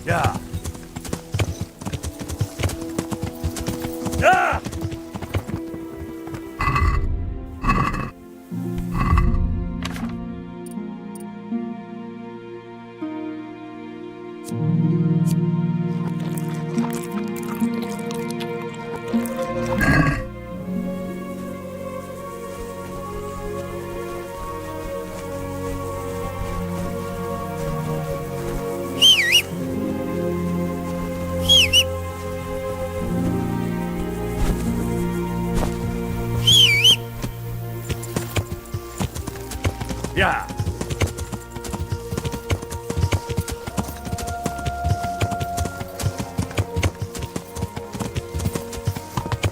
Yeah! Yeah! Yeah!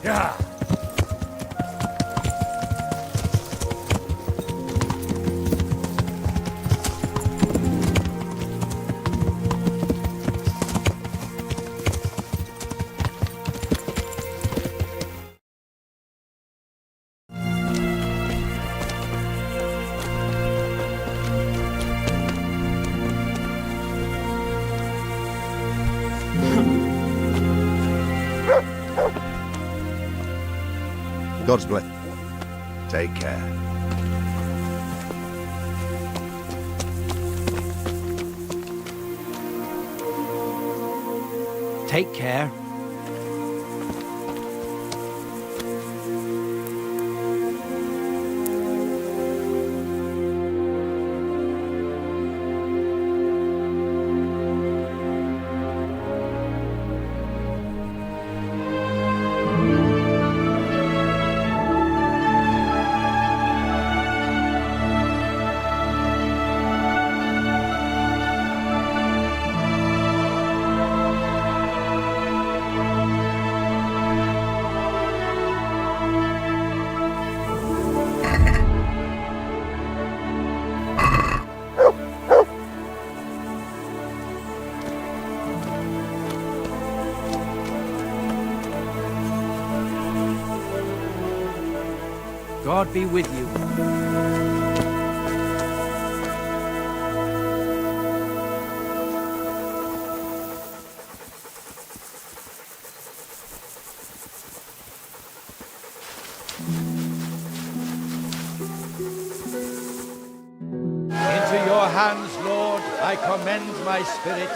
Yeah! God's bless. Take care. Take care. God be with you. Into your hands, Lord, I commend my spirit.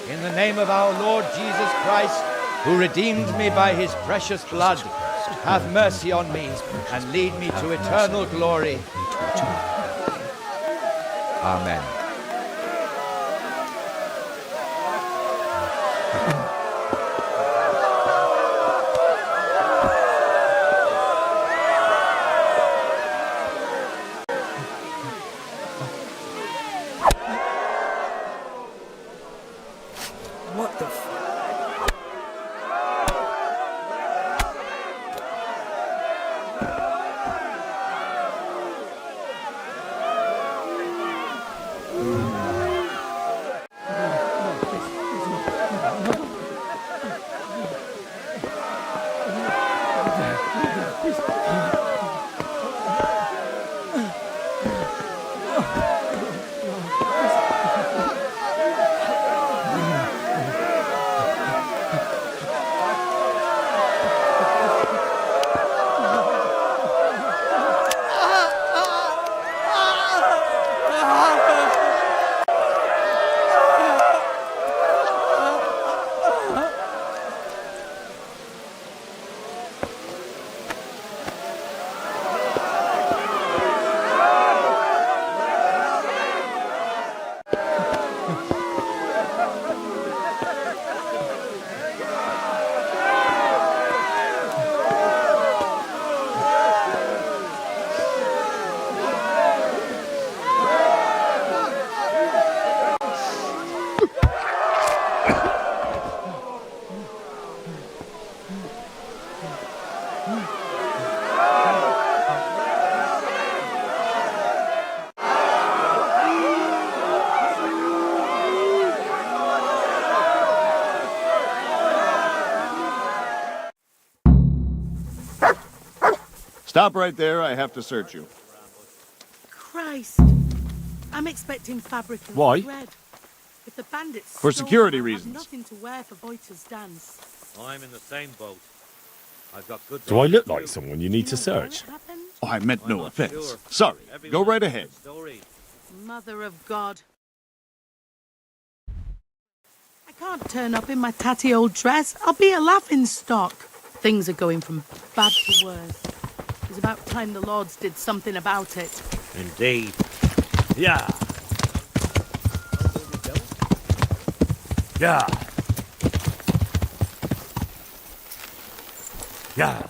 In the name of our Lord Jesus Christ, who redeemed me by his precious blood, have mercy on me and lead me to eternal glory. Amen. What the f... Stop right there. I have to search you. Christ. I'm expecting fabric and Why? thread. If the bandits For stole security it, I'll have reasons. nothing to wear for Boiter's dance. I'm in the same boat. I've got good. Do I look like someone you need to search? Oh, I meant no offense. Sorry. Go right ahead. Mother of God. I can't turn up in my tatty old dress. I'll be a laughing stock. Things are going from bad to worse. It's about time the Lords did something about it. Indeed. Yeah. Yeah. Yeah.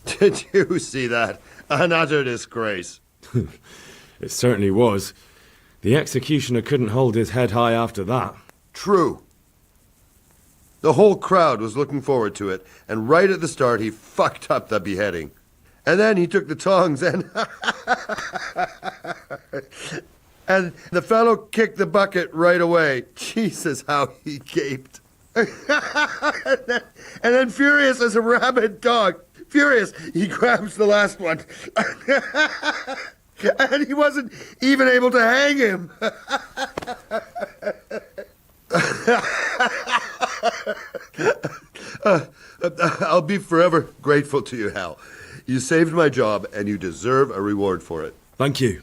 Did you see that? An utter disgrace. It certainly was. The executioner couldn't hold his head high after that. True. The whole crowd was looking forward to it, and right at the start he fucked up the beheading. And then he took the tongs and... and the fellow kicked the bucket right away. Jesus, how he gaped. and then furious as a rabid dog, furious, he grabs the last one. And he wasn't even able to hang him. I'll be forever grateful to you, Hal. You saved my job, and you deserve a reward for it. Thank you.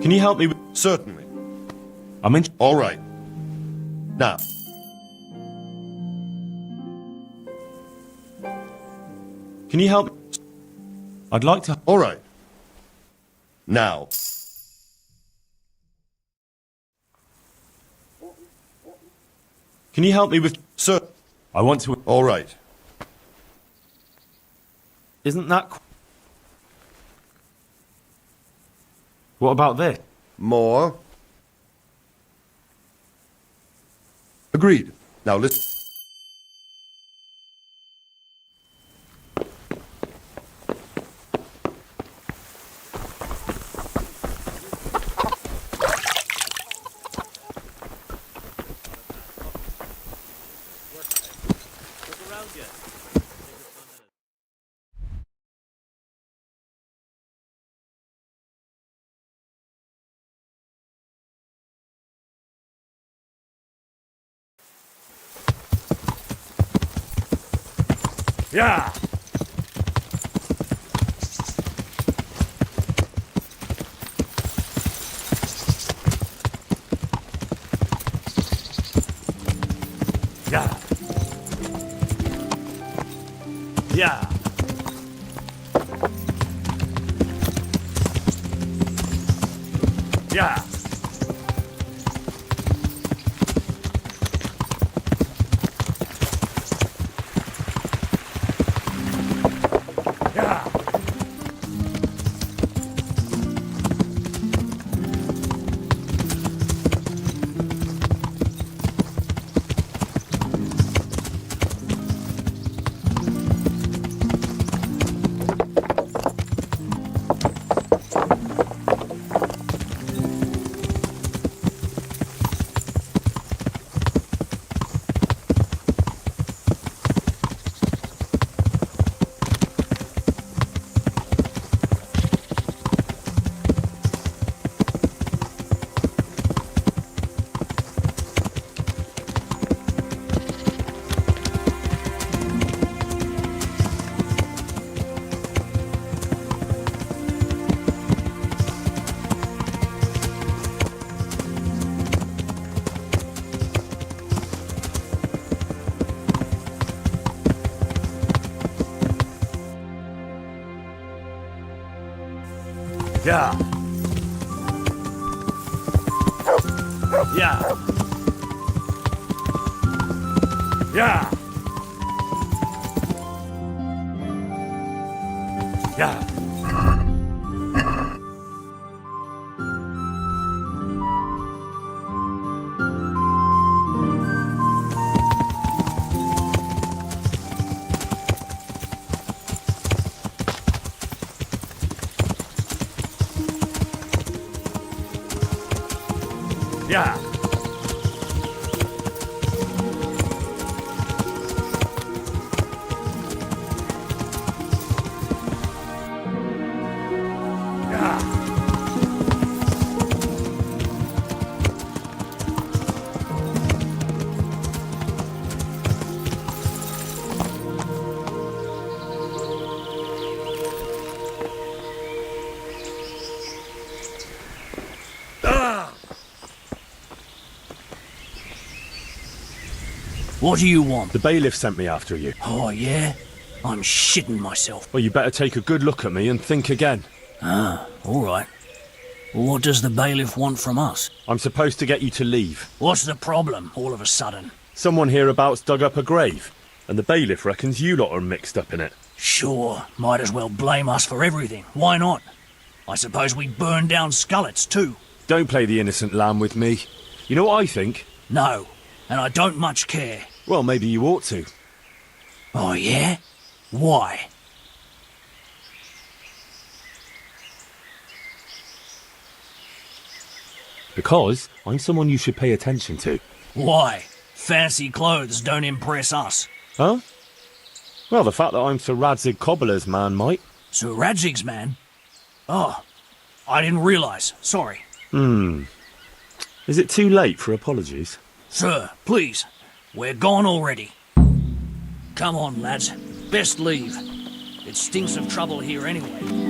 Can you help me with... Certainly. I'm in... All right. Now. Can you help... I'd like to... All right. Now. Can you help me with... Sir. I want to... All right. Isn't that... What about this? More. Agreed. Now listen. Yeah! Yeah! Yeah! Yeah! Yeah. Yeah. Yeah. Yeah. What do you want? The bailiff sent me after you. Oh, yeah? I'm shitting myself. Well, you better take a good look at me and think again. Ah, all right. What does the bailiff want from us? I'm supposed to get you to leave. What's the problem, all of a sudden? Someone hereabouts dug up a grave, and the bailiff reckons you lot are mixed up in it. Sure, might as well blame us for everything. Why not? I suppose we burned down Skullets too. Don't play the innocent lamb with me. You know what I think? No, and I don't much care. Well, maybe you ought to. Oh, yeah? Why? Because I'm someone you should pay attention to. Why? Fancy clothes don't impress us. Huh? Well, the fact that I'm Sir Radzig Cobbler's man might. Sir Radzig's man? Oh, I didn't realise. Sorry. Is it too late for apologies? Sir, please. We're gone already. Come on, lads. Best leave. It stinks of trouble here anyway.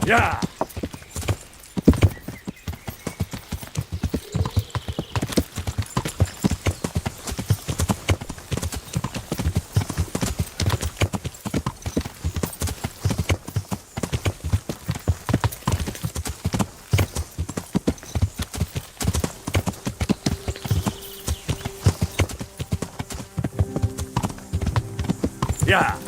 Yeah! Yeah!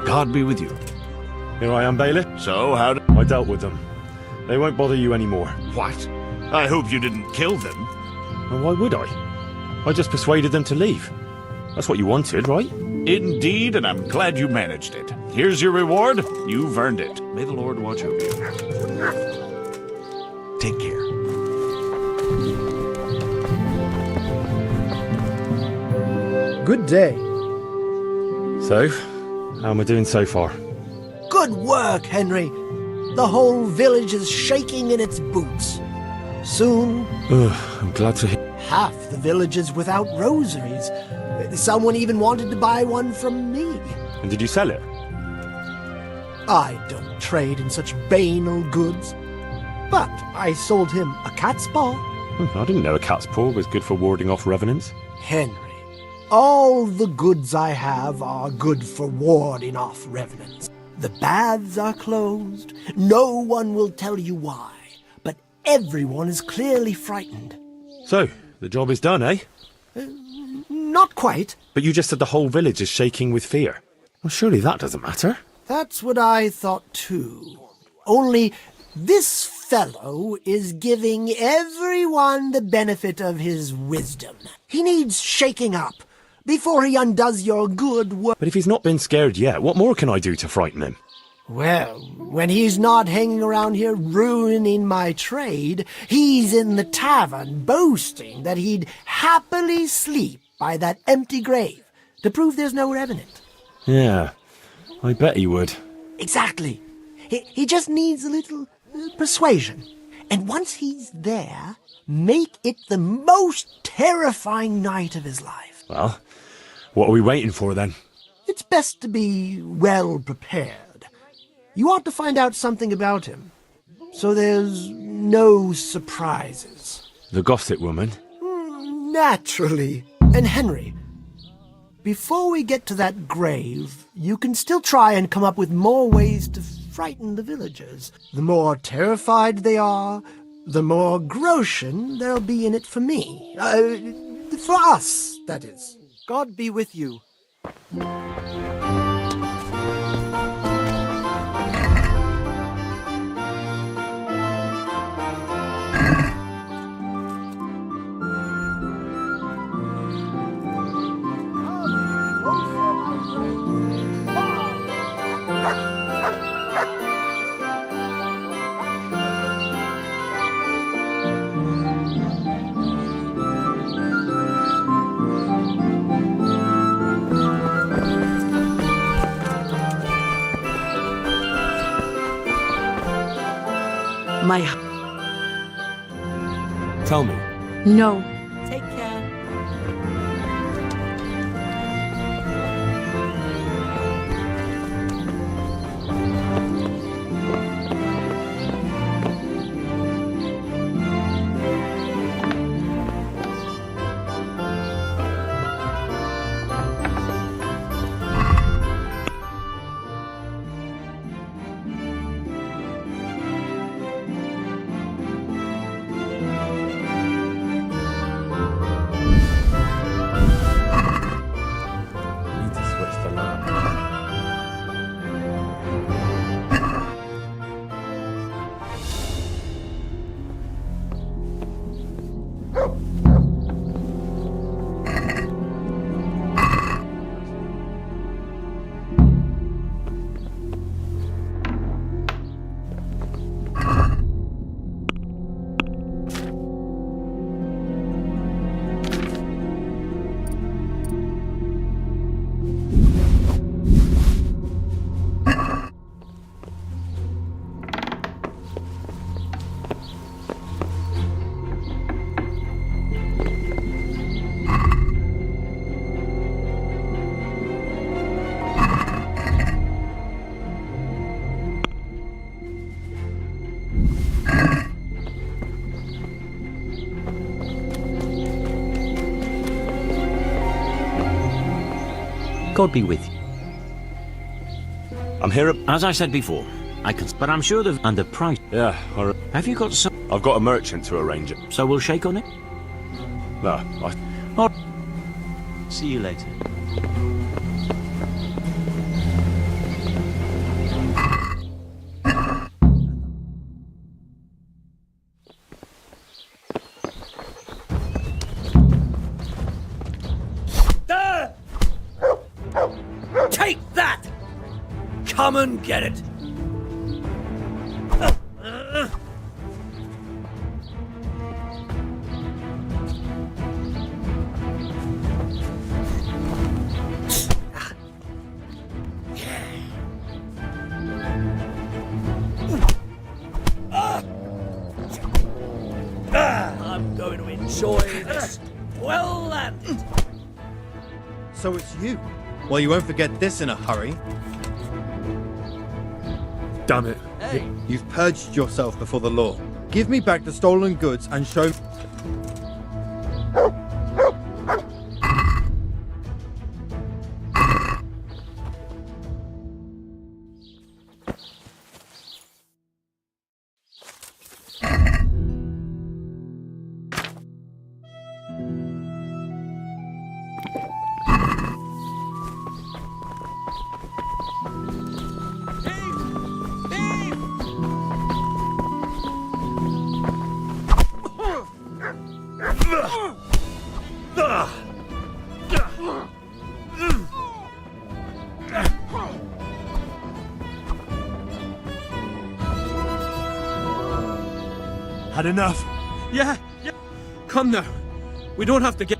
God be with you. Here I am, bailiff. So, how did... I dealt with them. They won't bother you anymore. What? I hope you didn't kill them. And why would I? I just persuaded them to leave. That's what you wanted, right? Indeed, and I'm glad you managed it. Here's your reward. You've earned it. May the Lord watch over you. Take care. Good day. So, how am I doing so far? Good work, Henry. The whole village is shaking in its boots. Soon, I'm glad to hear. half the village is without rosaries. Someone even wanted to buy one from me. And did you sell it? I don't trade in such banal goods. But I sold him a cat's paw. I didn't know a cat's paw was good for warding off revenants. Henry, all the goods I have are good for warding off revenants. The baths are closed. No one will tell you why. But everyone is clearly frightened. So, the job is done, eh? Not quite. But you just said the whole village is shaking with fear. Well, surely that doesn't matter. That's what I thought too. Only this fellow is giving everyone the benefit of his wisdom. He needs shaking up before he undoes your good work. But if he's not been scared yet, what more can I do to frighten him? Well, when he's not hanging around here ruining my trade, he's in the tavern boasting that he'd happily sleep by that empty grave to prove there's no revenant. Yeah, I bet he would. Exactly. He just needs a little persuasion. And once he's there, make it the most terrifying night of his life. Well, what are we waiting for then? It's best to be well prepared. You ought to find out something about him, so there's no surprises. The gossip woman? Naturally. And Henry, Before we get to that grave, you can still try and come up with more ways to frighten the villagers. The more terrified they are, the more groschen there'll be in it for me. For us, that is. God be with you. My... Tell me. No. Take care. Need to switch the lamp. God be with you. I'm here. As I said before, I can. But I'm sure they've. And the price. Yeah. Have you got some? I've got a merchant to arrange it. So we'll shake on it? No. See you later. Take that! Come and get it! I'm going to enjoy this. Well landed. So it's you. Well, you won't forget this in a hurry. Damn it. Hey. You've purged yourself before the law. Give me back the stolen goods and show... Had enough. Yeah. Come now. We don't have to get...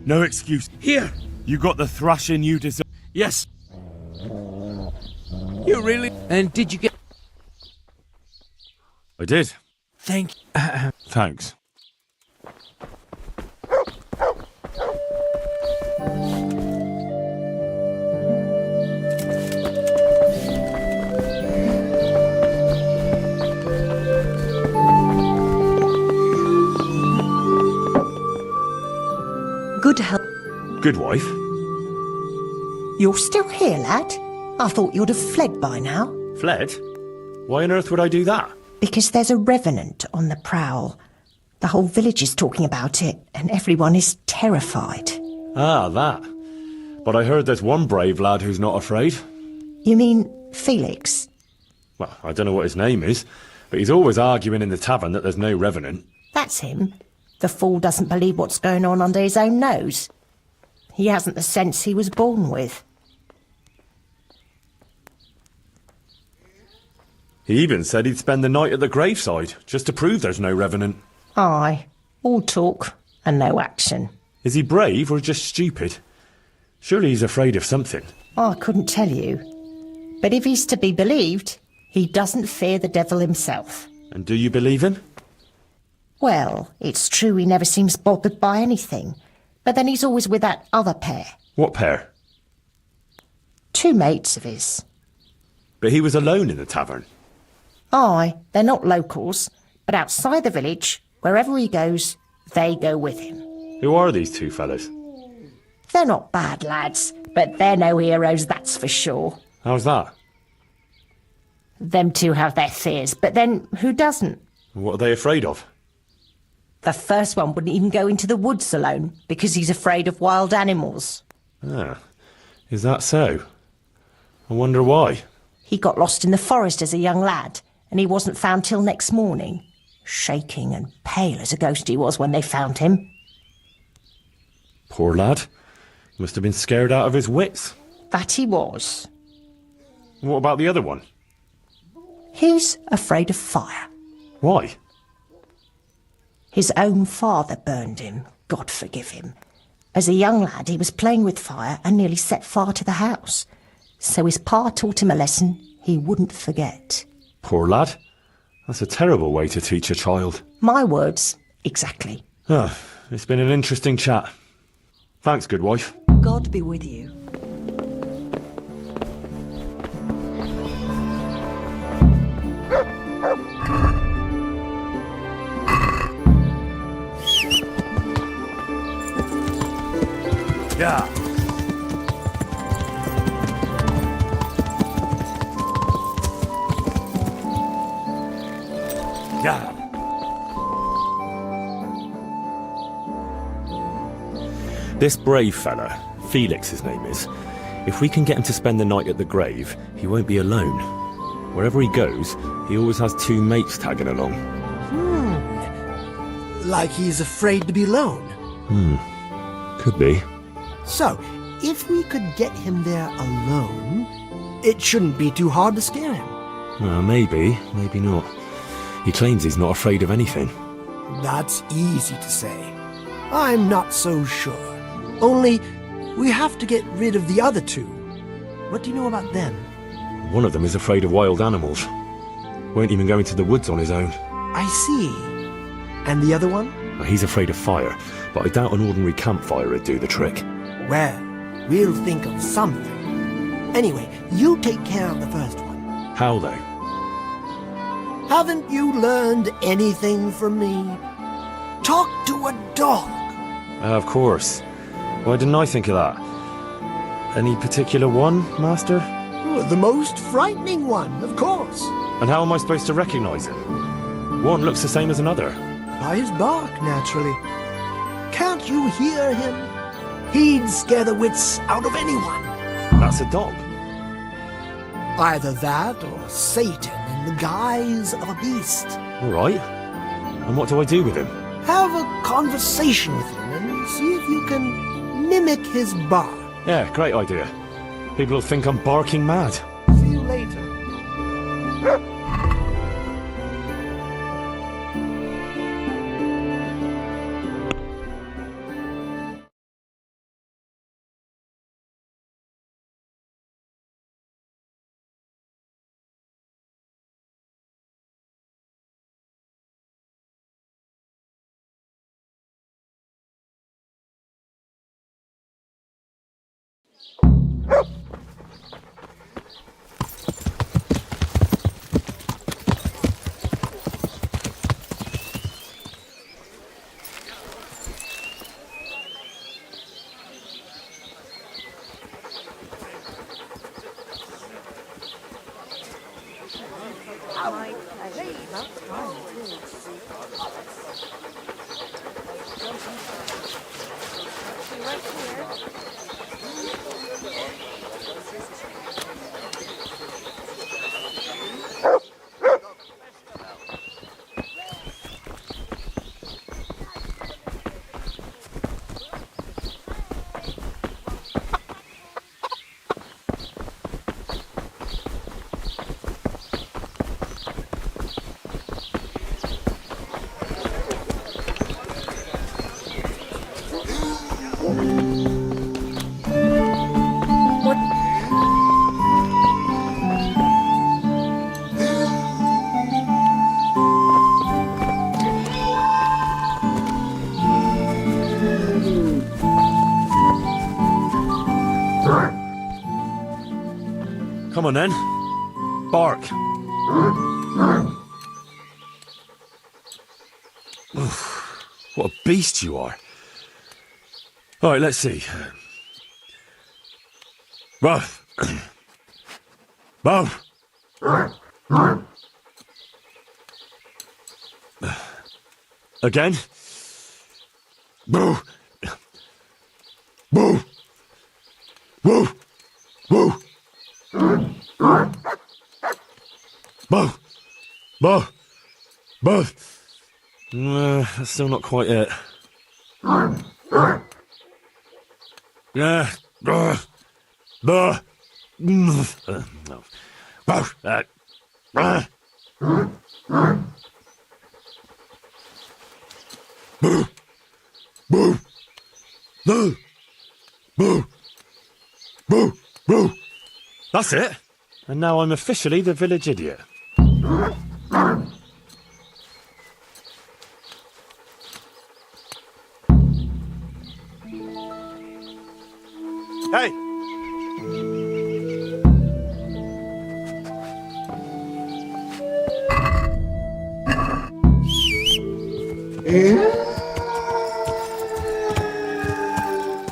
No excuse. Here. You got the thrashing you deserve. Yes. You really... And did you get... I did. Thank you. Thanks. good help. Good wife? You're still here, lad? I thought you'd have fled by now. Fled? Why on earth would I do that? Because there's a revenant on the prowl. The whole village is talking about it, and everyone is terrified. Ah, that. But I heard there's one brave lad who's not afraid. You mean Felix? Well, I don't know what his name is, but he's always arguing in the tavern that there's no revenant. That's him. The fool doesn't believe what's going on under his own nose. He hasn't the sense he was born with. He even said he'd spend the night at the graveside, just to prove there's no revenant. Aye, all talk and no action. Is he brave or just stupid? Surely he's afraid of something. I couldn't tell you. But if he's to be believed, he doesn't fear the devil himself. And do you believe him? Well, it's true he never seems bothered by anything. But then he's always with that other pair. What pair? 2 mates of his. But he was alone in the tavern. Aye, they're not locals, but outside the village, wherever he goes, they go with him. Who are these 2 fellas? They're not bad lads, but they're no heroes, that's for sure. How's that? Them 2 have their fears, but then who doesn't? What are they afraid of? The first one wouldn't even go into the woods alone, because he's afraid of wild animals. Ah, is that so? I wonder why. He got lost in the forest as a young lad, and he wasn't found till next morning. Shaking and pale as a ghost he was when they found him. Poor lad. Must have been scared out of his wits. That he was. What about the other one? He's afraid of fire. Why? His own father burned him, God forgive him. As a young lad, he was playing with fire and nearly set fire to the house. So his pa taught him a lesson he wouldn't forget. Poor lad. That's a terrible way to teach a child. My words, exactly. Ah, it's been an interesting chat. Thanks, good wife. God be with you. Yeah. Yeah. This brave fella, Felix his name is, if we can get him to spend the night at the grave, he won't be alone. Wherever he goes, he always has 2 mates tagging along. Like he's afraid to be alone. Could be. So, if we could get him there alone, it shouldn't be too hard to scare him. Maybe, maybe not. He claims he's not afraid of anything. That's easy to say. I'm not so sure. Only, we have to get rid of the other 2. What do you know about them? One of them is afraid of wild animals. Won't even go into the woods on his own. I see. And the other one? He's afraid of fire, but I doubt an ordinary campfire would do the trick. Well, we'll think of something. Anyway, you take care of the first one. How, though? Haven't you learned anything from me? Talk to a dog. Of course. Why didn't I think of that? Any particular one, Master? The most frightening one, of course. And how am I supposed to recognise him? One looks the same as another. By his bark, naturally. Can't you hear him? He'd scare the wits out of anyone. That's a dog. Either that or Satan in the guise of a beast. All right. And what do I do with him? Have a conversation with him and see if you can mimic his bark. Yeah, great idea. People will think I'm barking mad. See you later. Come on then. Bark. What a beast you are. All right, let's see. Ruff. Ruff. Again. Boo. Boo. Woo. Woo. Boo. Boo. Boo. That's still not quite it. Yeah. No. Boo. Boo. Boo. No. Boo. Boo. Boo. That's it. And now I'm officially the village idiot. Hey!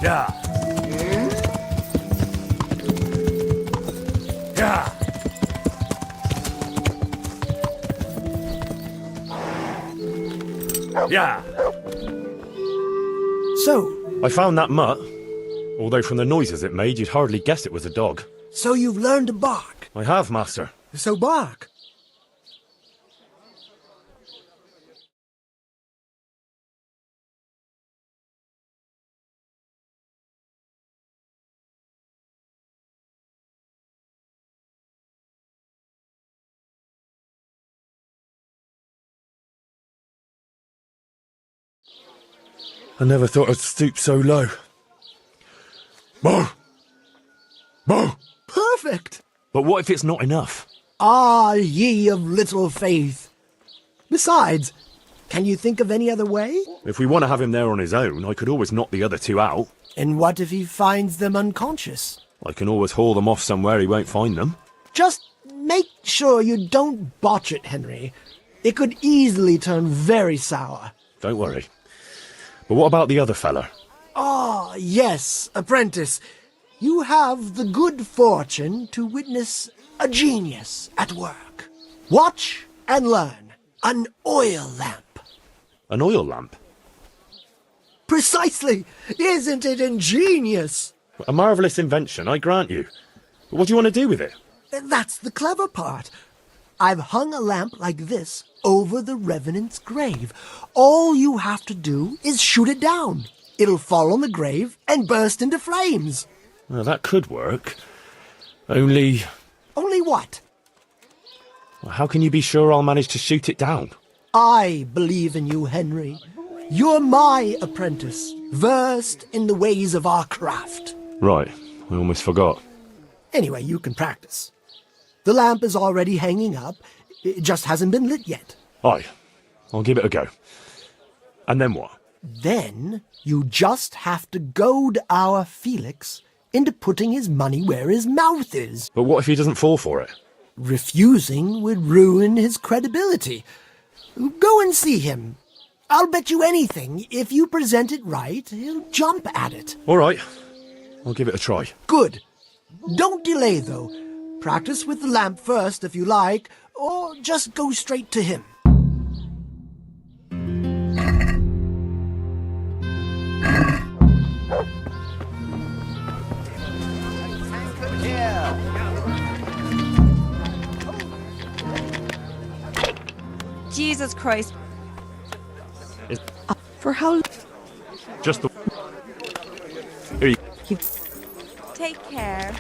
Yeah. Yeah. Yeah. So, I found that mutt. Although from the noises it made, you'd hardly guess it was a dog. so you've learned to bark. I have, master. So bark. I never thought I'd stoop so low. Boo! Boo! Perfect. But what if it's not enough? Ah, ye of little faith. Besides, can you think of any other way? If we want to have him there on his own, I could always knock the other two out. And what if he finds them unconscious? I can always haul them off somewhere he won't find them. Just make sure you don't botch it, Henry. It could easily turn very sour. Don't worry. But what about the other fella? Ah, yes, apprentice. You have the good fortune to witness a genius at work. Watch and learn. An oil lamp. An oil lamp? Precisely. Isn't it ingenious? A marvellous invention, I grant you. But what do you want to do with it? That's the clever part. I've hung a lamp like this over the Revenant's grave. All you have to do is shoot it down. It'll fall on the grave and burst into flames. Well, that could work. Only... Only what? How can you be sure I'll manage to shoot it down? I believe in you, Henry. You're my apprentice, versed in the ways of our craft. Right, I almost forgot. Anyway, you can practice. The lamp is already hanging up. It just hasn't been lit yet. Aye, I'll give it a go. And then what? Then you just have to goad our Felix into putting his money where his mouth is. But what if he doesn't fall for it? Refusing would ruin his credibility. Go and see him. I'll bet you anything, if you present it right, he'll jump at it. All right, I'll give it a try. Good. Don't delay, though. Practice with the lamp first, if you like, or just go straight to him. Jesus Christ. It's For how long? just the... Here you... Take care.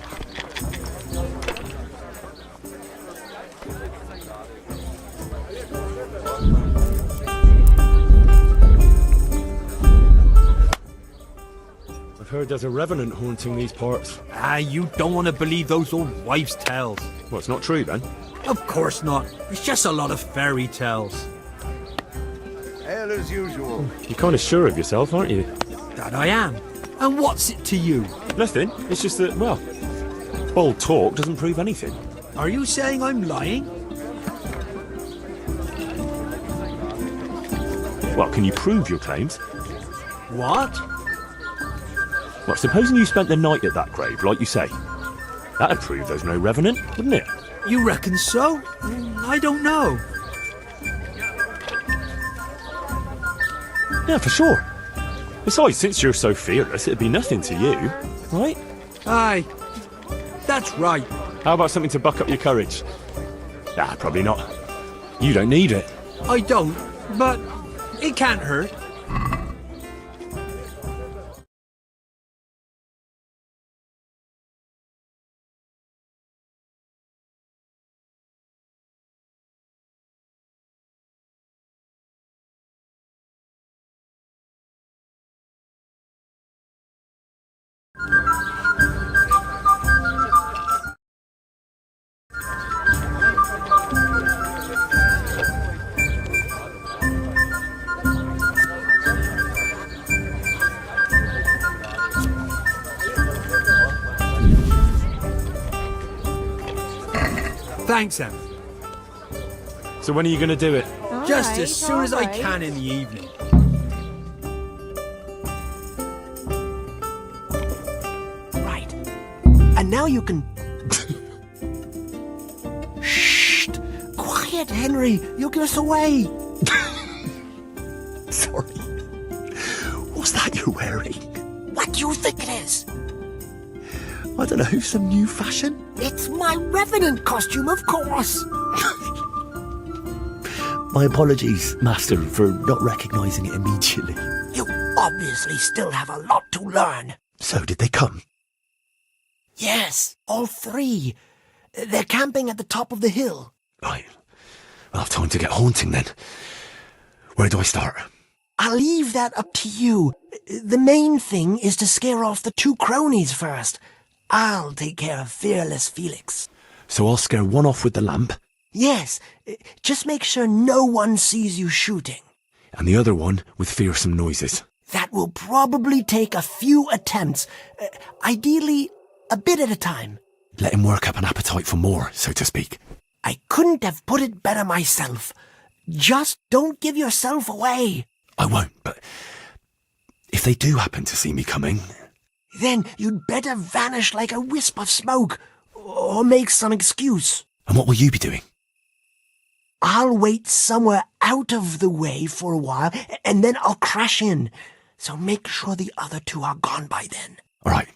I've heard there's a revenant haunting these parts. Ah, you don't want to believe those old wives' tales. Well, it's not true, then? Of course not. It's just a lot of fairy tales. Ale as usual. You're kind of sure of yourself, aren't you? That I am. And what's it to you? Nothing. It's just that, well, bold talk doesn't prove anything. Are you saying I'm lying? Well, can you prove your claims? What? Well, supposing you spent the night at that grave, like you say. That'd prove there's no revenant, wouldn't it? You reckon so? I don't know. Yeah, for sure. Besides, since you're so fearless, it'd be nothing to you, right? Aye, that's right. How about something to buck up your courage? Ah, probably not. You don't need it. I don't, but it can't hurt. Thanks, Em. So when are you going to do it? Just as soon as I can in the evening. Right. And now you can... Shh! Quiet, Henry. You'll give us away. Sorry. What's that you're wearing? What do you think it is? I don't know, some new fashion? It's my Revenant costume, of course. My apologies, Master, for not recognising it immediately. You obviously still have a lot to learn. So, did they come? Yes, all three. They're camping at the top of the hill. Right. I'll have time to get haunting then. Where do I start? I'll leave that up to you. The main thing is to scare off the two cronies first. I'll take care of fearless Felix. So I'll scare one off with the lamp? Yes, just make sure no one sees you shooting. And the other one with fearsome noises? That will probably take a few attempts. Ideally, a bit at a time. Let him work up an appetite for more, so to speak. I couldn't have put it better myself. Just don't give yourself away. I won't, but if they do happen to see me coming... Then you'd better vanish like a wisp of smoke, or make some excuse. And what will you be doing? I'll wait somewhere out of the way for a while, and then I'll crash in. So make sure the other two are gone by then. All right.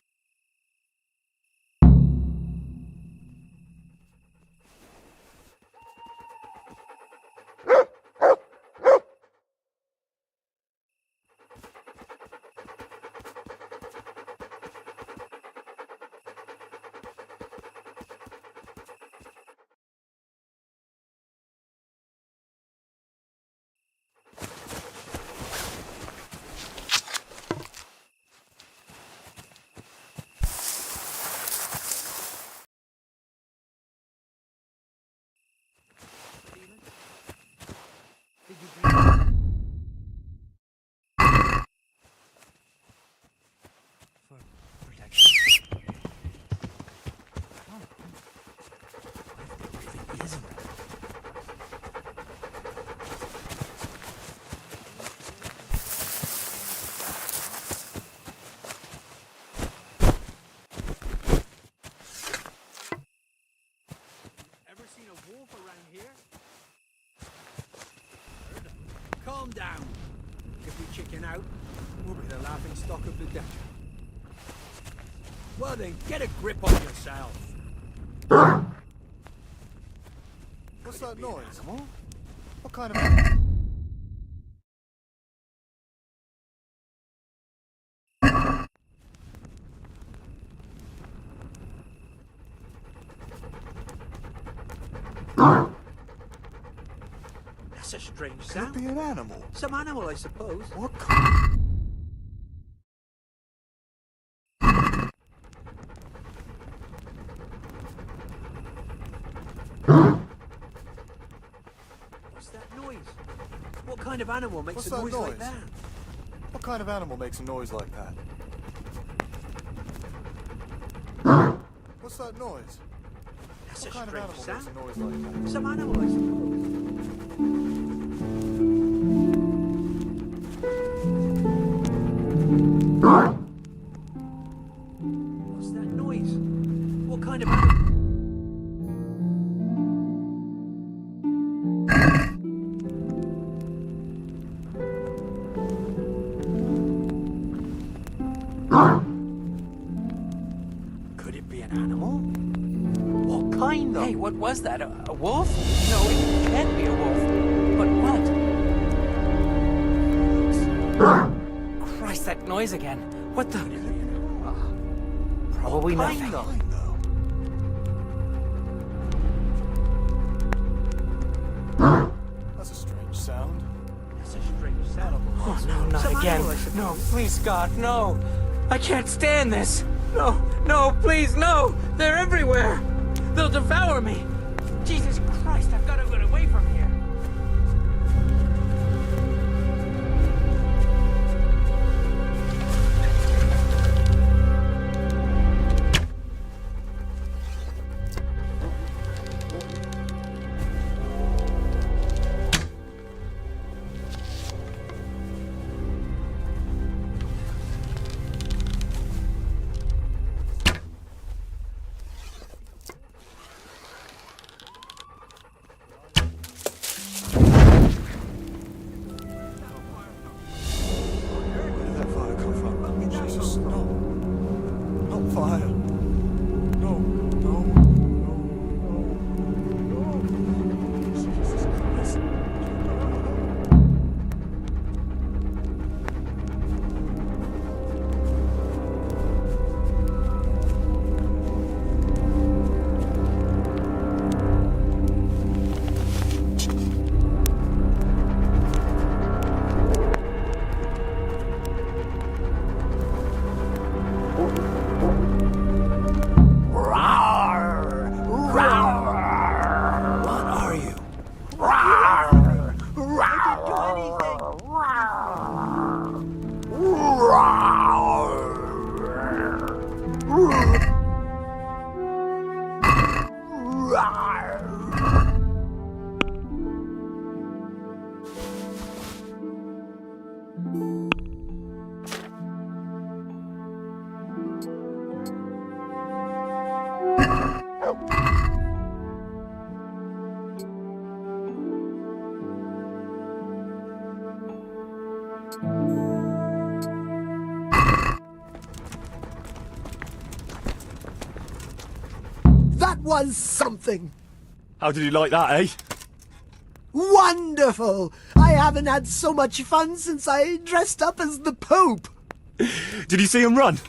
Calm down. If we chicken out, we'll be the laughing stock of the desert. Well then, get a grip on yourself. What's that noise? What kind of... That's a strange sound. Could it be an animal? Some animal, I suppose. What What's that noise? What kind of animal makes What's a that noise like noise? that? What kind of animal makes a noise like that? What's that noise? That's What a kind of strange animal sound. makes a noise like that? Some animal, I suppose. What's that noise? What kind of animal? Could it be an animal? What kind, though? Hey, what was that? A wolf? No, it can't be a wolf. But what? Christ, that noise again. What the? Probably nothing. That's a strange sound. That's a strange sound. Oh, no, not Some again. animal, I suppose. No, please, God, no. I can't stand this. No, no, please, no. They're everywhere. They'll devour me. Jesus Christ, I've got to get away from here. Where did that fire come from? Jesus, no. Not fire. No, no, no. Jesus Christ. What are you? That was something! How did you like that, eh? Wonderful! I haven't had so much fun since I dressed up as the Pope! Did you see him run?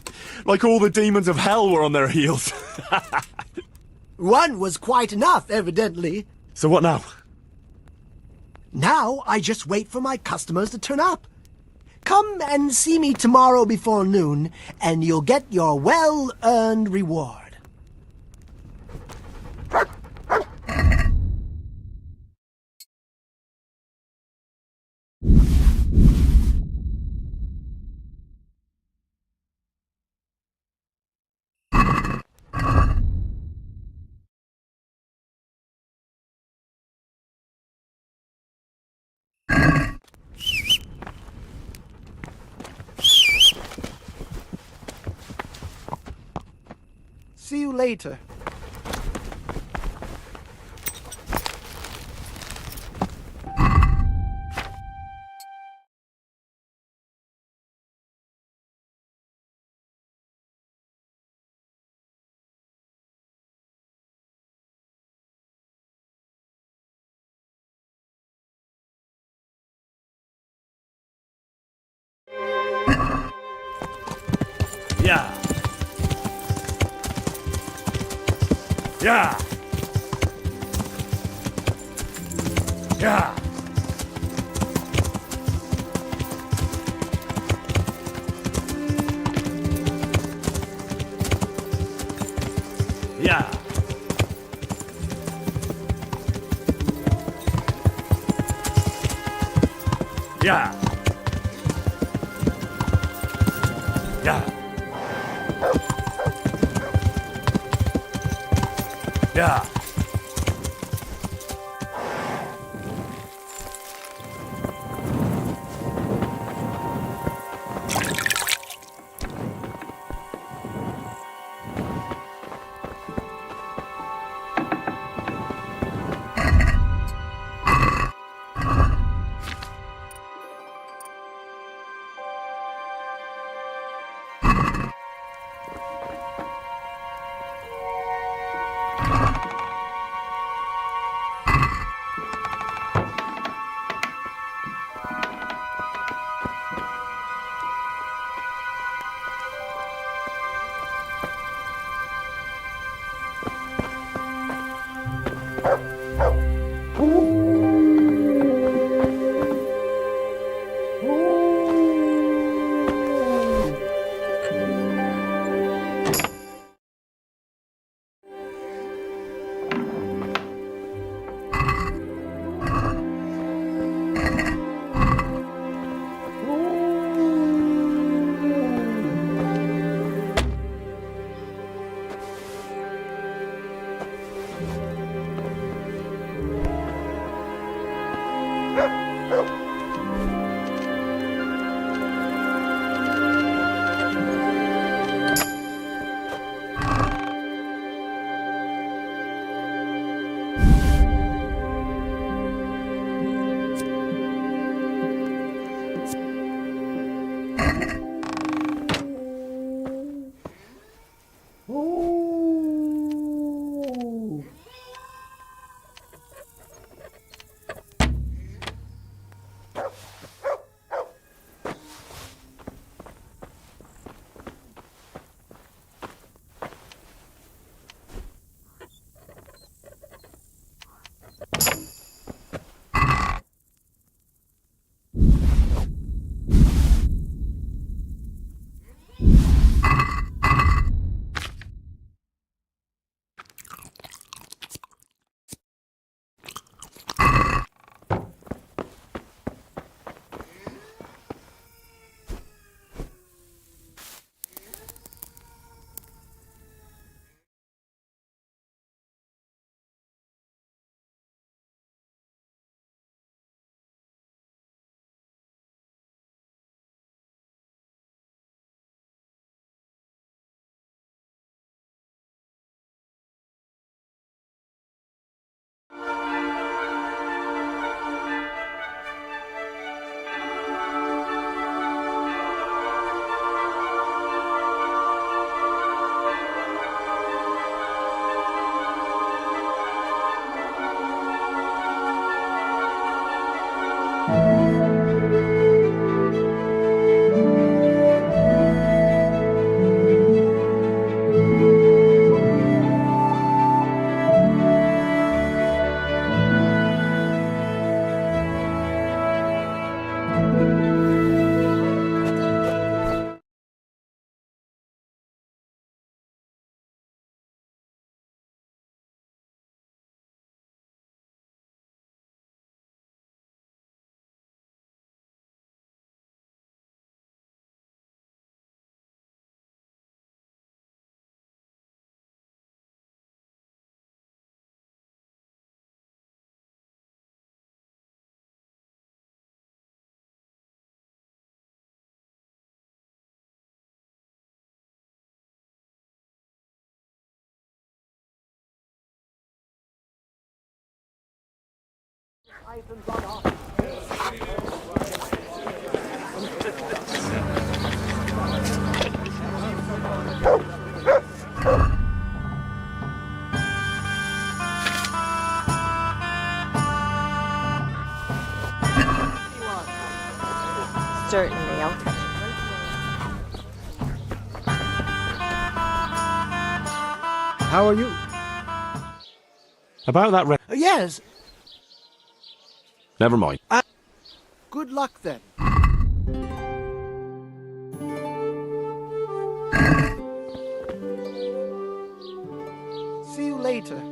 Like all the demons of hell were on their heels. One was quite enough, evidently. So what now? Now I just wait for my customers to turn up. Come and see me tomorrow before noon, and you'll get your well-earned reward. See you later. Yeah. Yeah. Yeah. Yeah. Yeah. Yeah. Yeah. Certainly, I'll catch How are you? About that Yes. Never mind. Good luck then. See you later.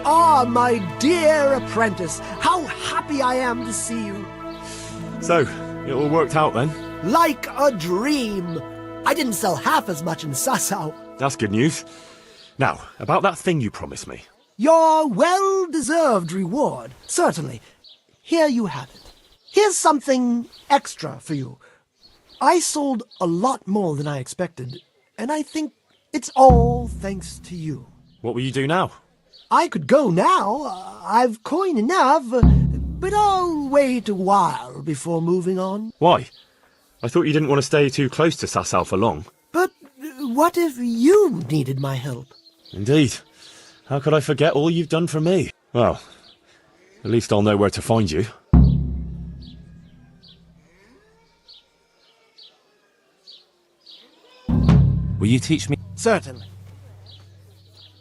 Ah, my dear apprentice, how happy I am to see you. So, it all worked out then? Like a dream. I didn't sell half as much in Sasau. That's good news. Now, about that thing you promised me. Your well-deserved reward, certainly. Here you have it. Here's something extra for you. I sold a lot more than I expected, and I think it's all thanks to you. What will you do now? I could go now. I've coin enough, but I'll wait a while before moving on. Why? I thought you didn't want to stay too close to Sasau for long. But what if you needed my help? Indeed. How could I forget all you've done for me? Well, at least I'll know where to find you. Will you teach me? Certainly.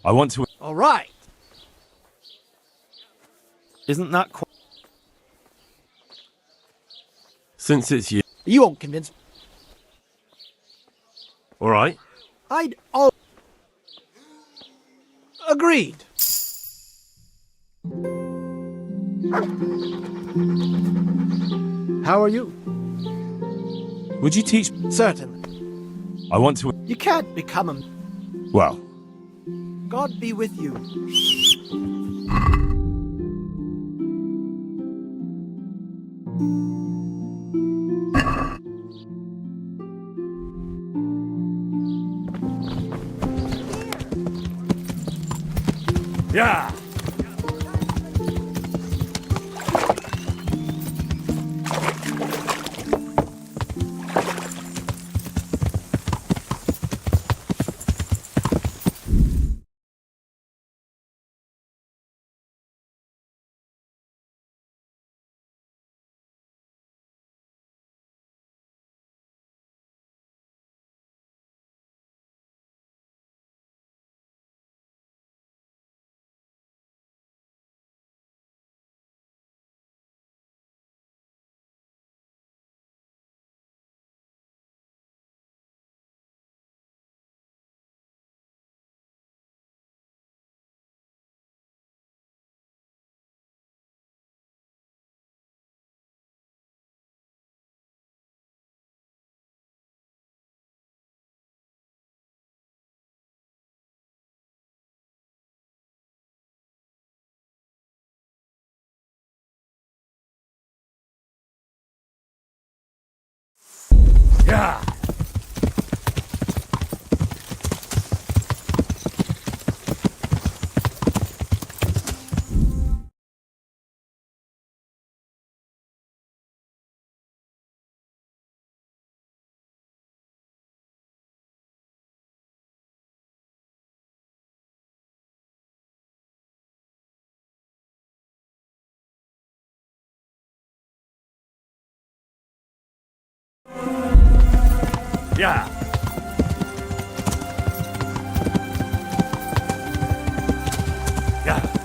I want to... All right. Isn't that quite... Since it's you... You won't convince me. All right. I'd all... Agreed. How are you? Would you teach... Certainly. I want to... You can't become a... Well, God be with you. Yeah. Yeah. Yeah. Yeah.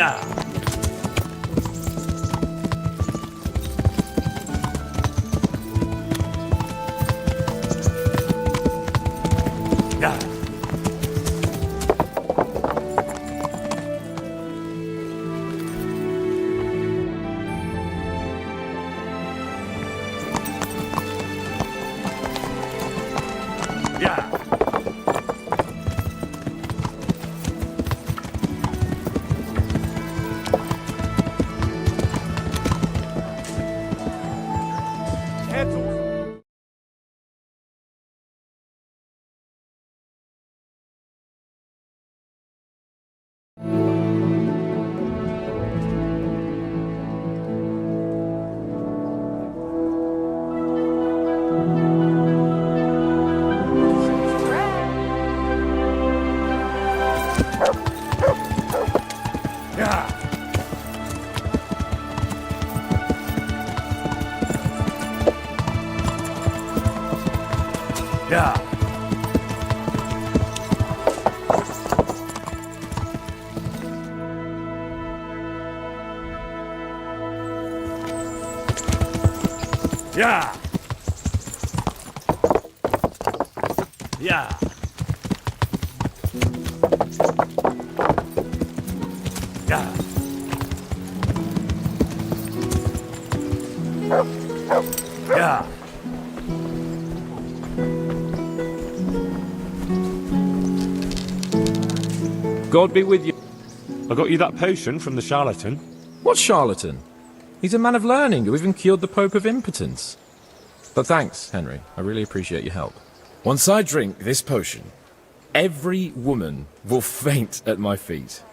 Yeah. Yeah. Yeah. Yeah. Yeah. Yeah. Yeah. Yeah. Yeah. God be with you. I got you that potion from the charlatan. What charlatan? He's a man of learning who even cured the Pope of impotence. But thanks, Henry. I really appreciate your help. Once I drink this potion, every woman will faint at my feet.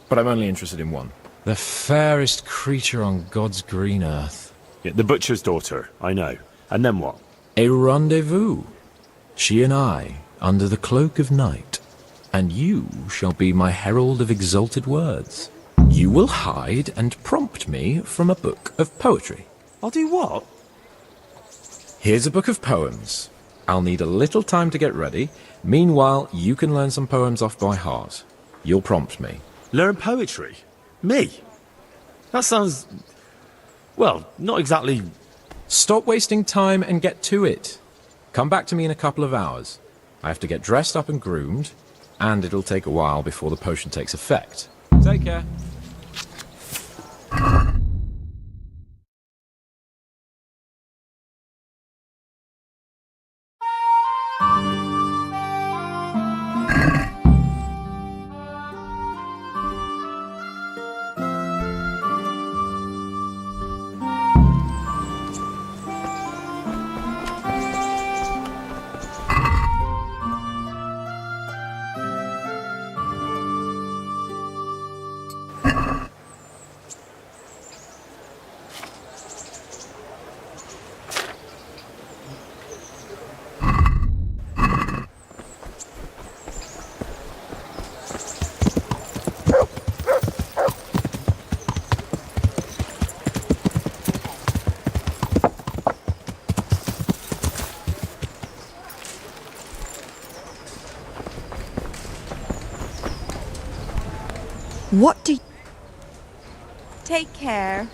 But I'm only interested in one. The fairest creature on God's green earth. Yeah, the butcher's daughter, I know. And then what? A rendezvous. She and I, under the cloak of night. And you shall be my herald of exalted words. You will hide and prompt me from a book of poetry. I'll do what? Here's a book of poems. I'll need a little time to get ready. Meanwhile, you can learn some poems off by heart. You'll prompt me. Learn poetry? Me? That sounds... well, not exactly... Stop wasting time and get to it. Come back to me in a couple of hours. I have to get dressed up and groomed, and it'll take a while before the potion takes effect. Take care. What do you... Take care.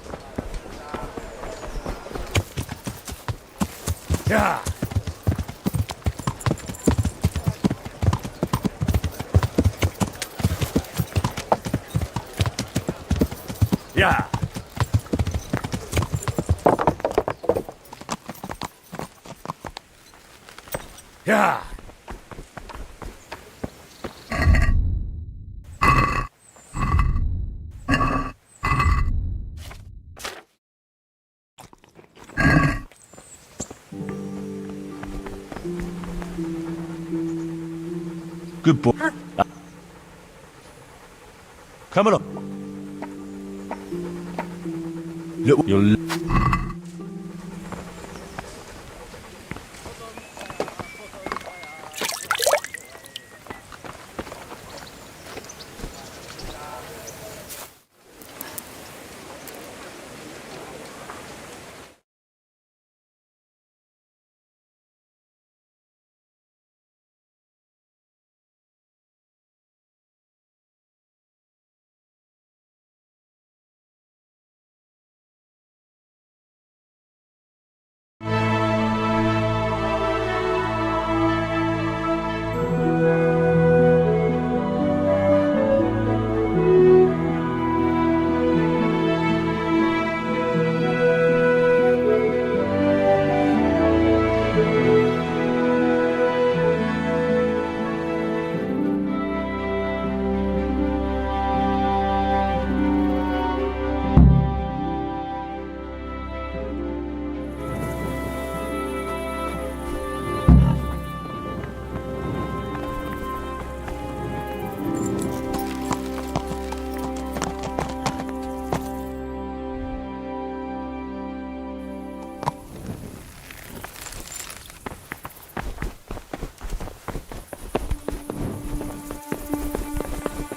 Yeah. Yeah. Yeah. Good boy. Come on up. Look, you're...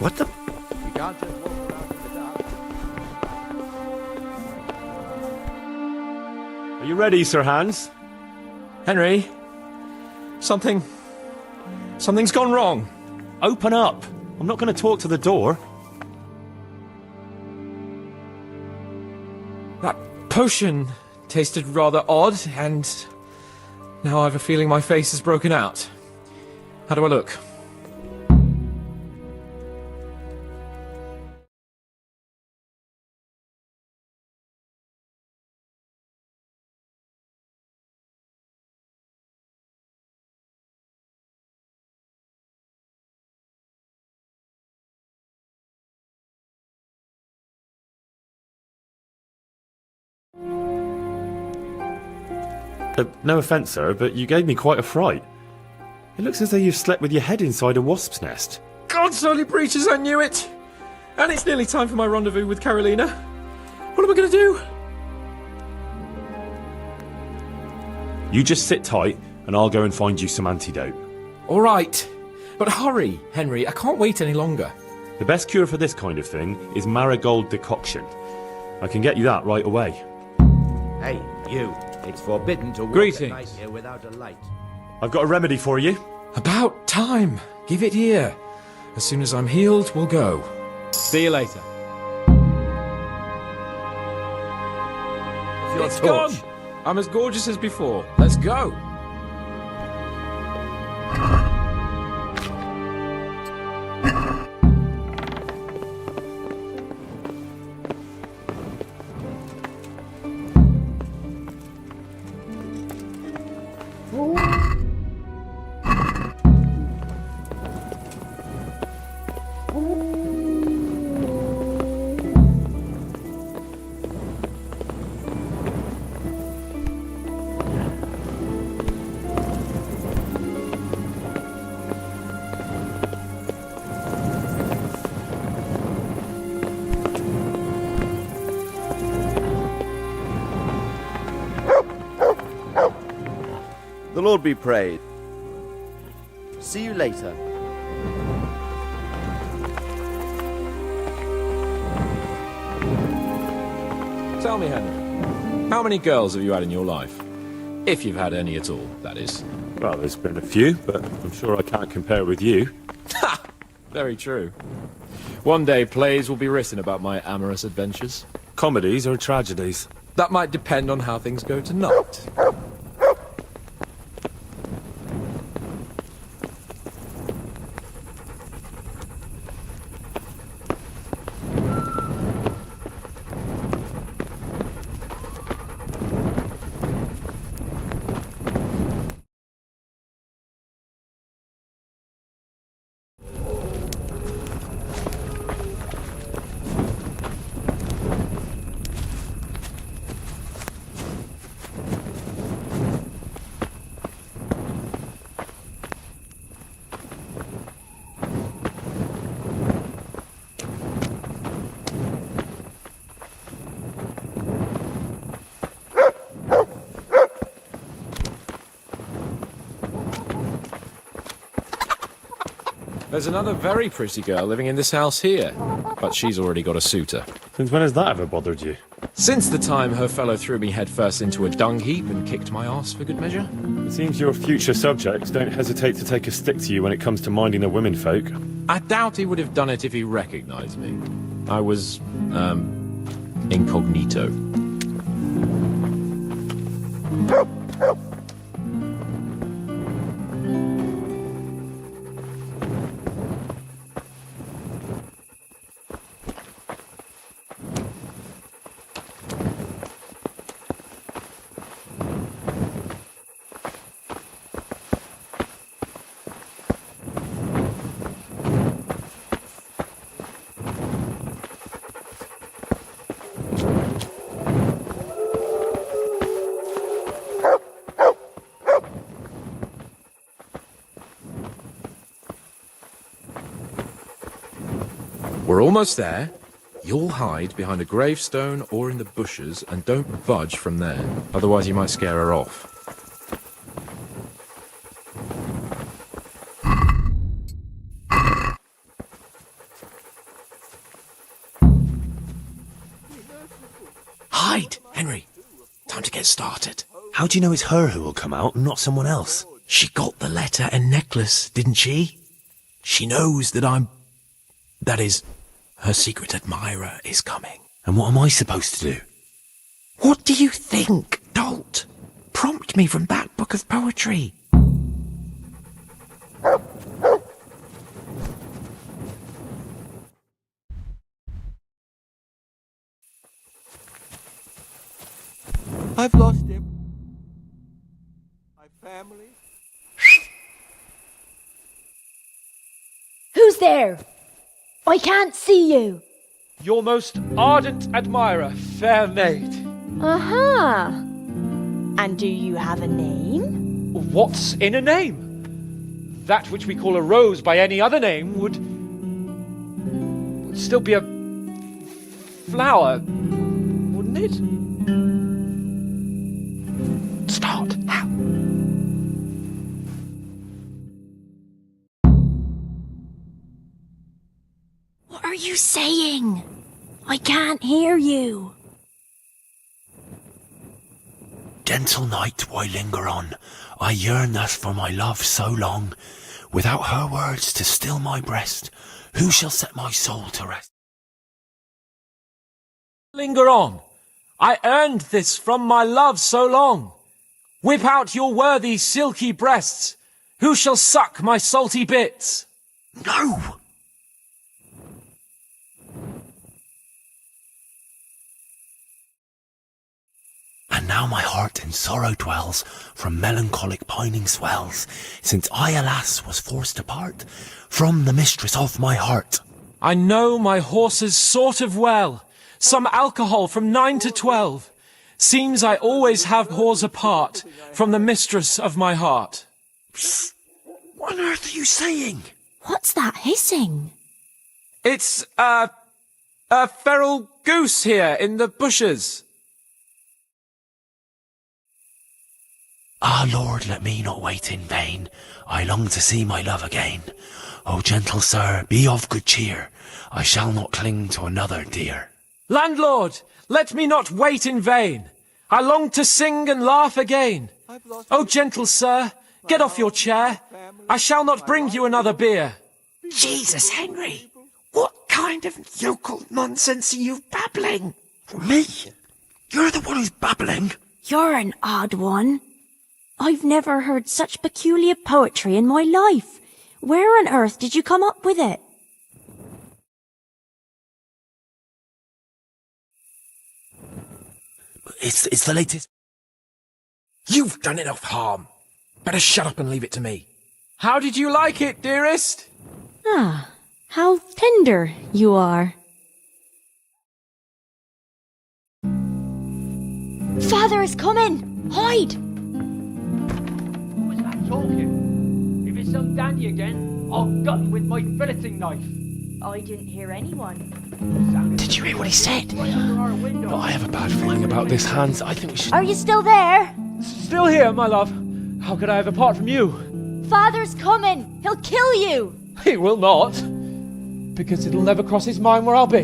What the? You can't just walk around in the dark. Are you ready, Sir Hans? Henry, something's gone wrong. Open up. I'm not going to talk to the door. That potion tasted rather odd, and now I have a feeling my face is broken out. How do I look? No offence, sir, but you gave me quite a fright. It looks as though you've slept with your head inside a wasp's nest. God's holy preachers, I knew it! And it's nearly time for my rendezvous with Carolina. What am I going to do? You just sit tight, and I'll go and find you some antidote. All right. But hurry, Henry. I can't wait any longer. The best cure for this kind of thing is marigold decoction. I can get you that right away. Hey, you. It's forbidden to walk Greetings. at night here without a light. I've got a remedy for you. About time. Give it here. As soon as I'm healed, we'll go. See you later. It's gone. I'm as gorgeous as before. Let's go. The Lord be praised. See you later. Tell me, Henry, how many girls have you had in your life? If you've had any at all, that is. Well, there's been a few, but I'm sure I can't compare with you. Ha! Very true. One day plays will be written about my amorous adventures. Comedies or tragedies? That might depend on how things go tonight. There's another very pretty girl living in this house here, but she's already got a suitor. Since when has that ever bothered you? Since the time her fellow threw me headfirst into a dung heap and kicked my arse for good measure. It seems your future subjects don't hesitate to take a stick to you when it comes to minding the womenfolk. I doubt he would have done it if he recognized me. I was, incognito. We're almost there. You'll hide behind a gravestone or in the bushes and don't budge from there. Otherwise you might scare her off. Henry, time to get started. How do you know it's her who will come out and not someone else? She got the letter and necklace, didn't she? She knows that that is, her secret admirer is coming. And what am I supposed to do? What do you think, dolt? Prompt me from that book of poetry. I've lost him. My family. Who's there? I can't see you. Your most ardent admirer, fair maid. Aha. And do you have a name? What's in a name? That which we call a rose by any other name would still be a flower, wouldn't it? Start. How? What are you saying? I can't hear you. Gentle night, why linger on? I yearn thus for my love so long. Without her words to still my breast, who shall set my soul to rest? Linger on. I earned this from my love so long. Whip out your worthy silky breasts. Who shall suck my salty bits? No! And now my heart in sorrow dwells, from melancholic pining swells, since I, alas, was forced to part from the mistress of my heart. I know my horses sort of well. Some alcohol from 9 to 12. Seems I always have whores apart from the mistress of my heart. Psst. What on earth are you saying? What's that hissing? It's, a feral goose here in the bushes. Ah, Lord, let me not wait in vain. I long to see my love again. O gentle sir, be of good cheer. I shall not cling to another dear. Landlord, let me not wait in vain. I long to sing and laugh again. O gentle sir, get off your chair. I shall not bring you another beer. Jesus, Henry, what kind of yokel nonsense are you babbling? Me? You're the one who's babbling. You're an odd one. I've never heard such peculiar poetry in my life. Where on earth did you come up with it? It's the latest. You've done enough harm. Better shut up and leave it to me. How did you like it, dearest? Ah, how tender you are. Father is coming! Hide! Who was that talking? If it's some dandy again, I'll gut him with my filleting knife. I didn't hear anyone. Did you hear what he said? But I have a bad feeling about this, Hans. I think we should... Are you still there? Still here, my love. How could I have apart from you? Father's coming! He'll kill you! He will not. Because it'll never cross his mind where I'll be.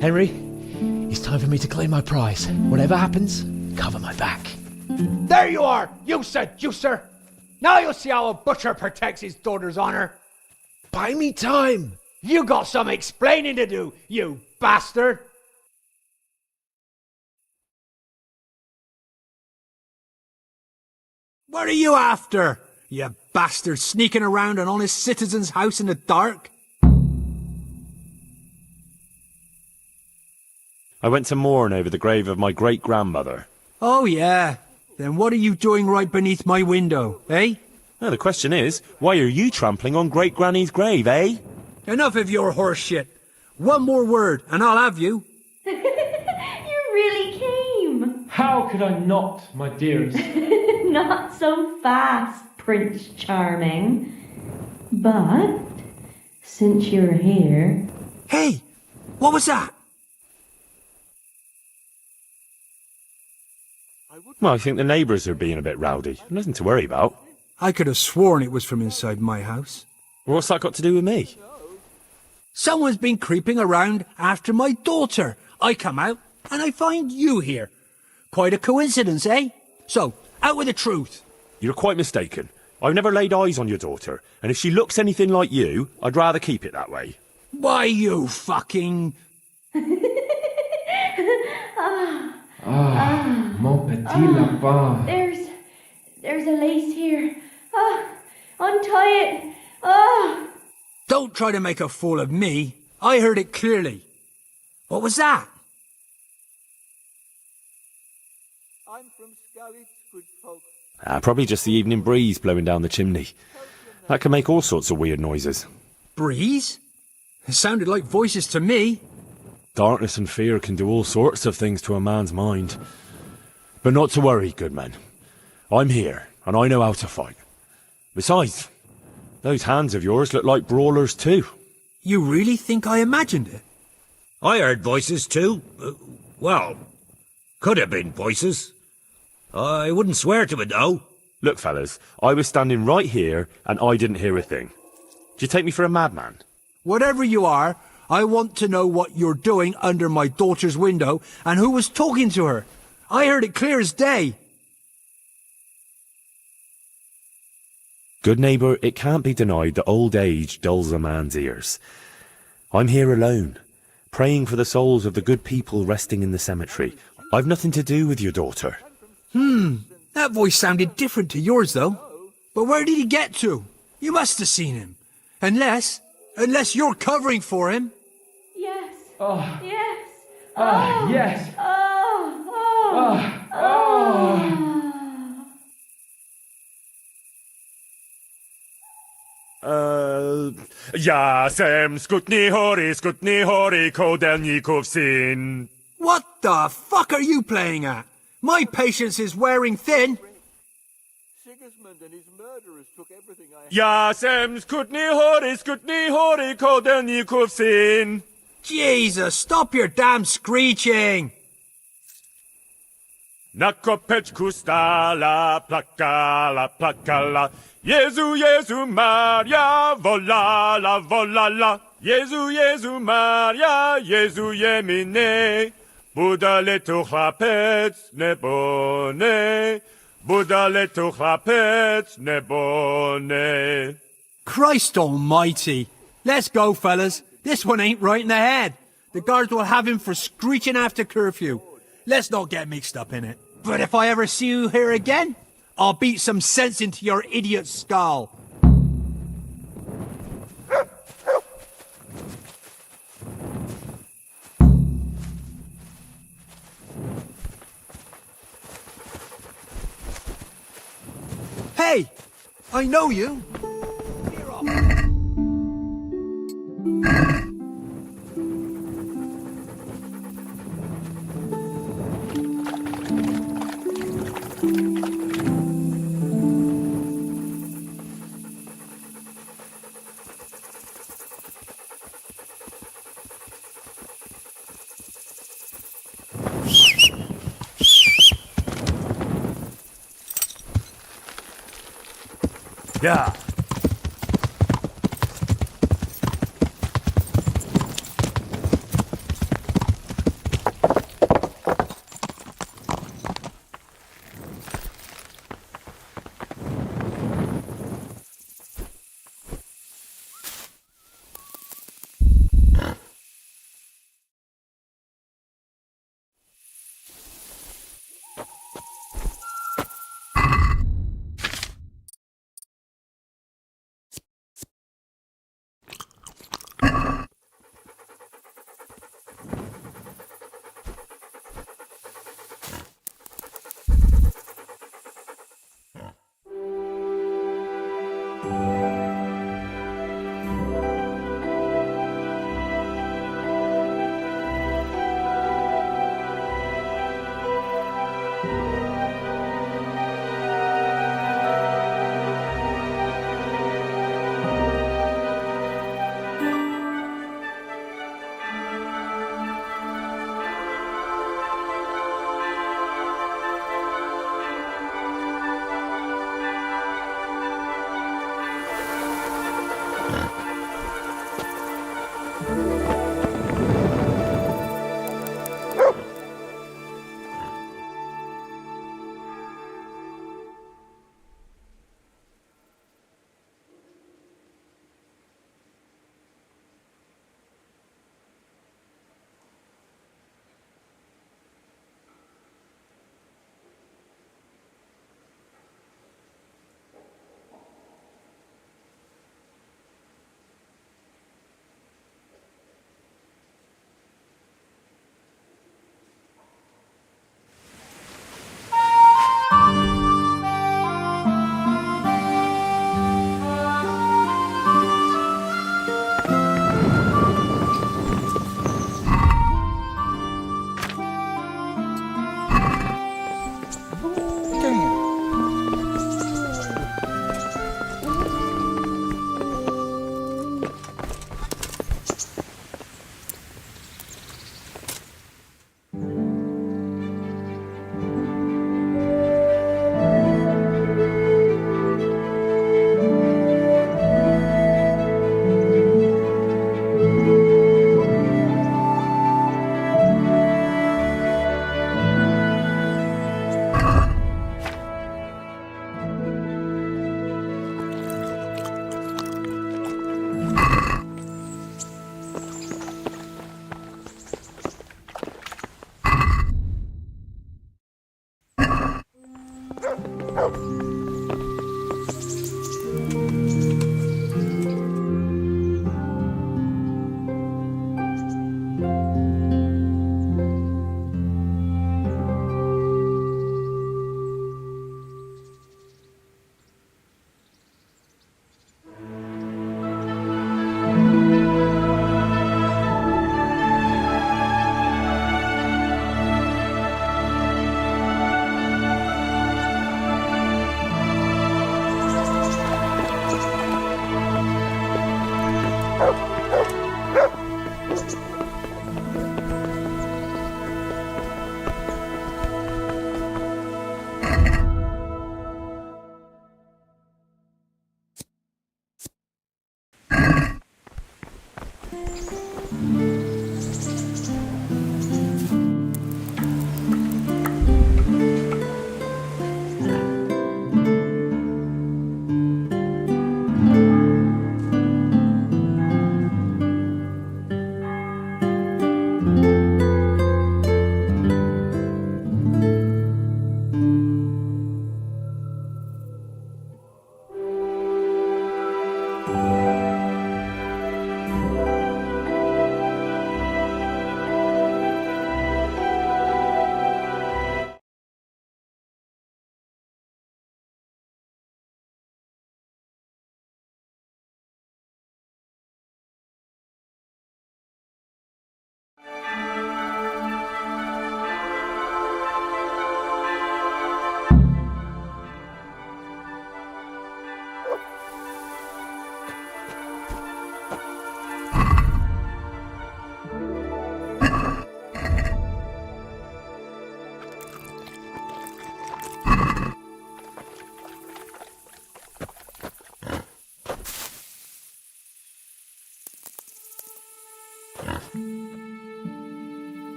Henry, it's time for me to claim my prize. Whatever happens, cover my back. There you are, you seducer! Now you'll see how a butcher protects his daughter's honor. Buy me time. You got some explaining to do, you bastard! What are you after, you bastard, sneaking around an honest citizen's house in the dark? I went to mourn over the grave of my great-grandmother. Oh, yeah. Then what are you doing right beneath my window, eh? No, the question is, why are you trampling on great-granny's grave, eh? Enough of your horse shit. One more word, and I'll have you. You really came. How could I not, my dearest? Not so fast, Prince Charming. But, since you're here... Hey, what was that? Well, I think the neighbours are being a bit rowdy. Nothing to worry about. I could have sworn it was from inside my house. Well, what's that got to do with me? Someone's been creeping around after my daughter. I come out, and I find you here. Quite a coincidence, eh? So, out with the truth. You're quite mistaken. I've never laid eyes on your daughter, and if she looks anything like you, I'd rather keep it that way. Why, you fucking... Mon petit lapin. There's a lace here. Untie it. Don't try to make a fool of me. I heard it clearly. What was that? I'm from Scarlet's good folk. Probably just the evening breeze blowing down the chimney. That can make all sorts of weird noises. Breeze? It sounded like voices to me. Darkness and fear can do all sorts of things to a man's mind. But not to worry, good man. I'm here, and I know how to fight. Besides, those hands of yours look like brawlers too. You really think I imagined it? I heard voices too. Well, could have been voices. I wouldn't swear to it though. Look, fellas, I was standing right here, and I didn't hear a thing. Do you take me for a madman? Whatever you are, I want to know what you're doing under my daughter's window and who was talking to her. I heard it clear as day. Good neighbour, it can't be denied that old age dulls a man's ears. I'm here alone, praying for the souls of the good people resting in the cemetery. I've nothing to do with your daughter. That voice sounded different to yours, though. But where did he get to? You must have seen him. Unless you're covering for him. Yes. Oh. Yes. Yes. Jasem skutni hori kodelnikov syn. What the fuck are you playing at? My patience is wearing thin. Sigismund and his murderers took everything I had. Jasem skutni hori kodelnikov syn. Jesus, stop your damn screeching. Nakopeczku stala plakala. Jezu Maria, volala. Jezu Maria, Jezu jemine. Budale tu chlapec nebone. Budale tu chlapec nebone. Christ almighty. Let's go, fellas. This one ain't right in the head. The guards will have him for screeching after curfew. Let's not get mixed up in it. But if I ever see you here again, I'll beat some sense into your idiot skull. Hey! I know you! Clear off. Yeah.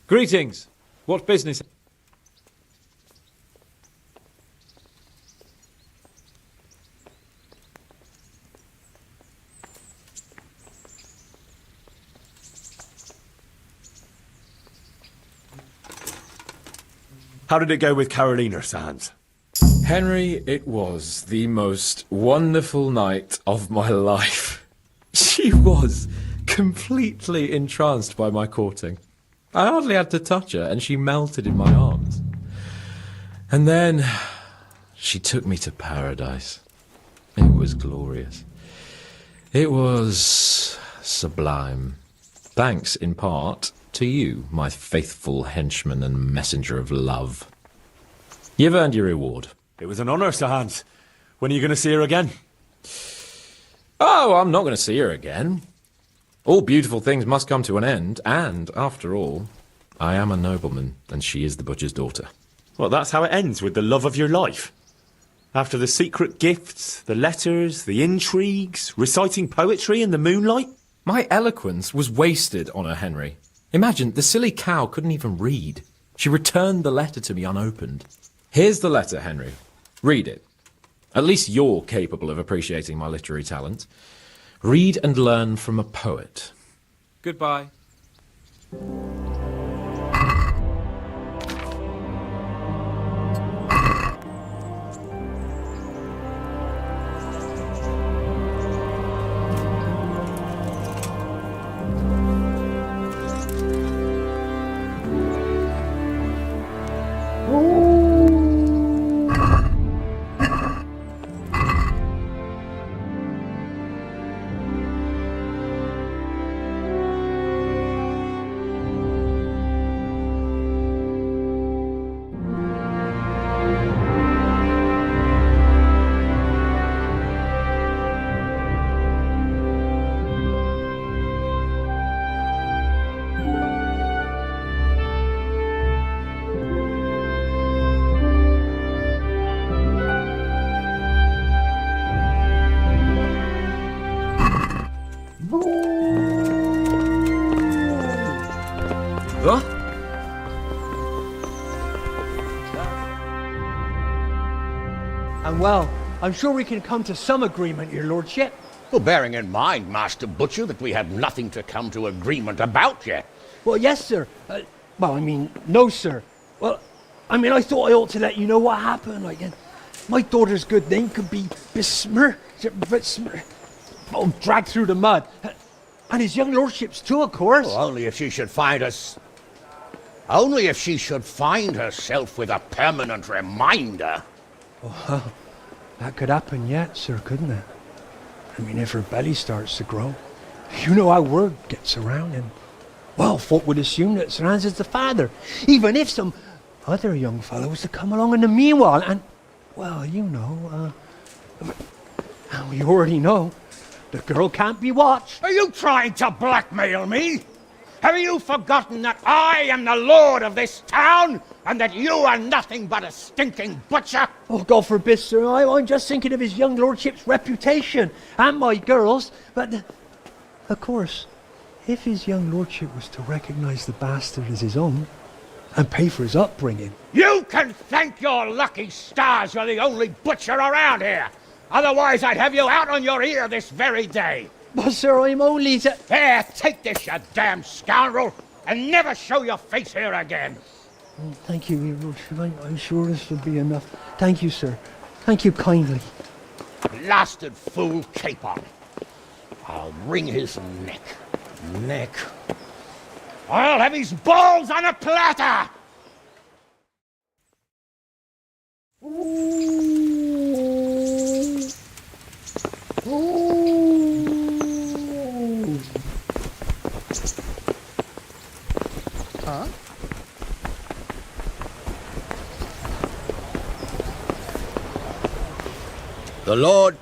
Greetings. What business? How did it go with Carolina, Sans? Henry, it was the most wonderful night of my life. She was completely entranced by my courting. I hardly had to touch her, and she melted in my arms. And then she took me to paradise. It was glorious. It was sublime. Thanks, in part, to you, my faithful henchman and messenger of love. You've earned your reward. It was an honour, Sir Hans. When are you going to see her again? Oh, I'm not going to see her again. All beautiful things must come to an end, and, after all, I am a nobleman, and she is the butcher's daughter. Well, that's how it ends, with the love of your life. After the secret gifts, the letters, the intrigues, reciting poetry in the moonlight. My eloquence was wasted on her, Henry. Imagine, the silly cow couldn't even read. She returned the letter to me unopened. Here's the letter, Henry. Read it. At least you're capable of appreciating my literary talent. Read and learn from a poet. Goodbye. Huh? And well, I'm sure we can come to some agreement, your lordship. Well, bearing in mind, Master Butcher, that we have nothing to come to agreement about yet. Well, yes, sir. No, sir. Well, I thought I ought to let you know what happened. My daughter's good name could be dragged through the mud. And his young lordship's too, of course. Well, only if she should find herself with a permanent reminder. Well, that could happen yet, sir, couldn't it? If her belly starts to grow. You know how word gets around, and, well, folk would assume that Sir Hans is the father, even if some other young fellow was to come along in the meanwhile, and, well, you already know, the girl can't be watched. Are you trying to blackmail me? Have you forgotten that I am the lord of this town, and that you are nothing but a stinking butcher? Oh, God forbid, sir. I'm just thinking of his young lordship's reputation, and my girl's. But, of course, if his young lordship was to recognize the bastard as his own, and pay for his upbringing... You can thank your lucky stars you're the only butcher around here. Otherwise, I'd have you out on your ear this very day. But, sir, I'm only... Here, take this, you damn scoundrel, and never show your face here again. Thank you, your lordship. I'm sure this will be enough. Thank you, sir. Thank you kindly. Blasted fool, caper. I'll wring his neck. I'll have his balls on a platter! Huh? The Lord.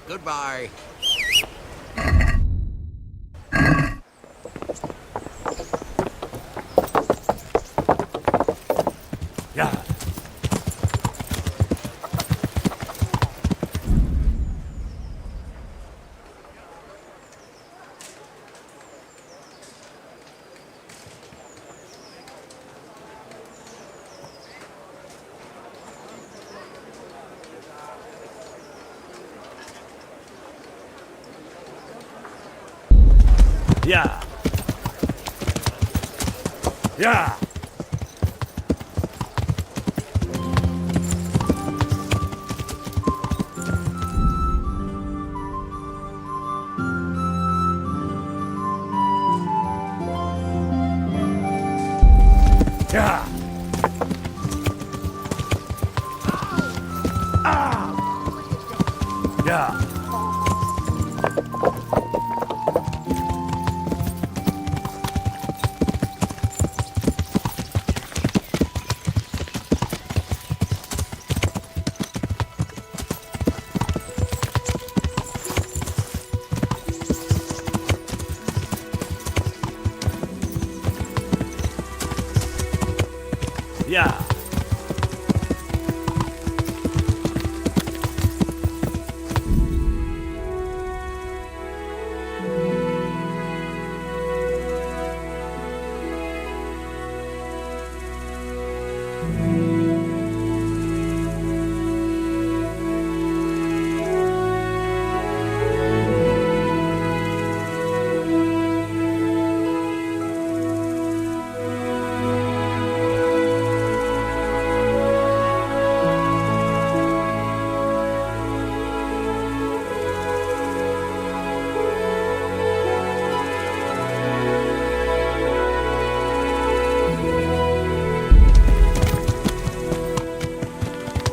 Goodbye. Yeah. Yeah. Yeah. Yeah. Yeah. Yeah.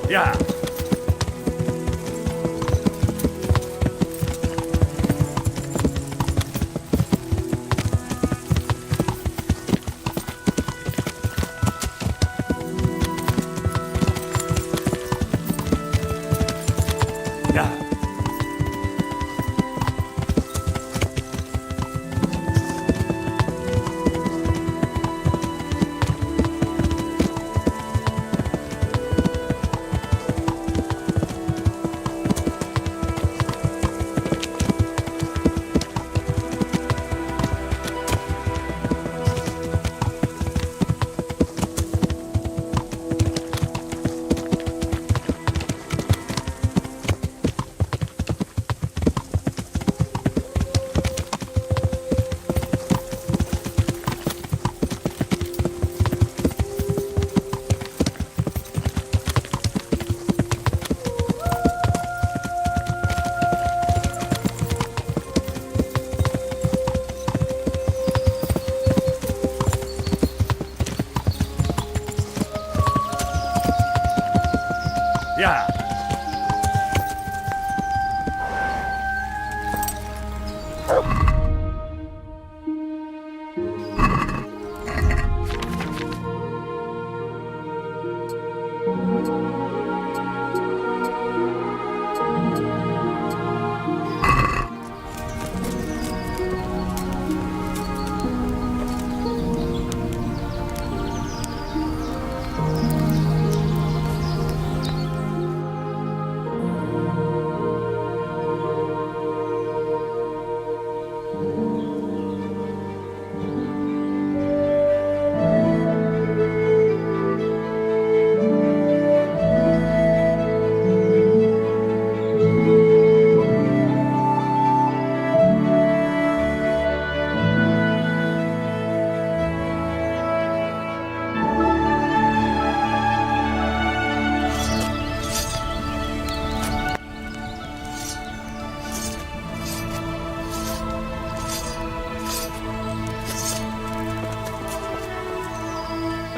Yeah.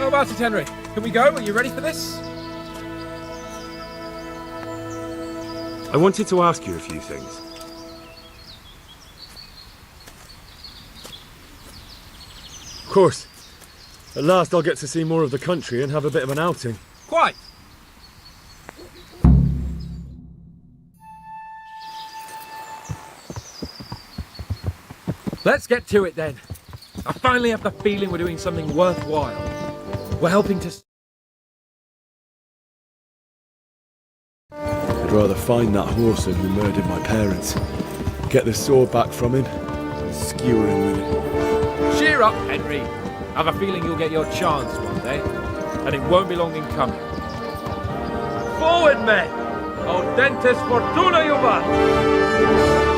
How about it, Henry? Can we go? Are you ready for this? I wanted to ask you a few things. Of course. At last I'll get to see more of the country and have a bit of an outing. Quite. Let's get to it then. I finally have the feeling we're doing something worthwhile. We're helping to... I'd rather find that horseman who murdered my parents, get the sword back from him, and skewer him with it. Cheer up, Henry. I have a feeling you'll get your chance one day, and it won't be long in coming. Forward, men! Audentes fortuna juvat!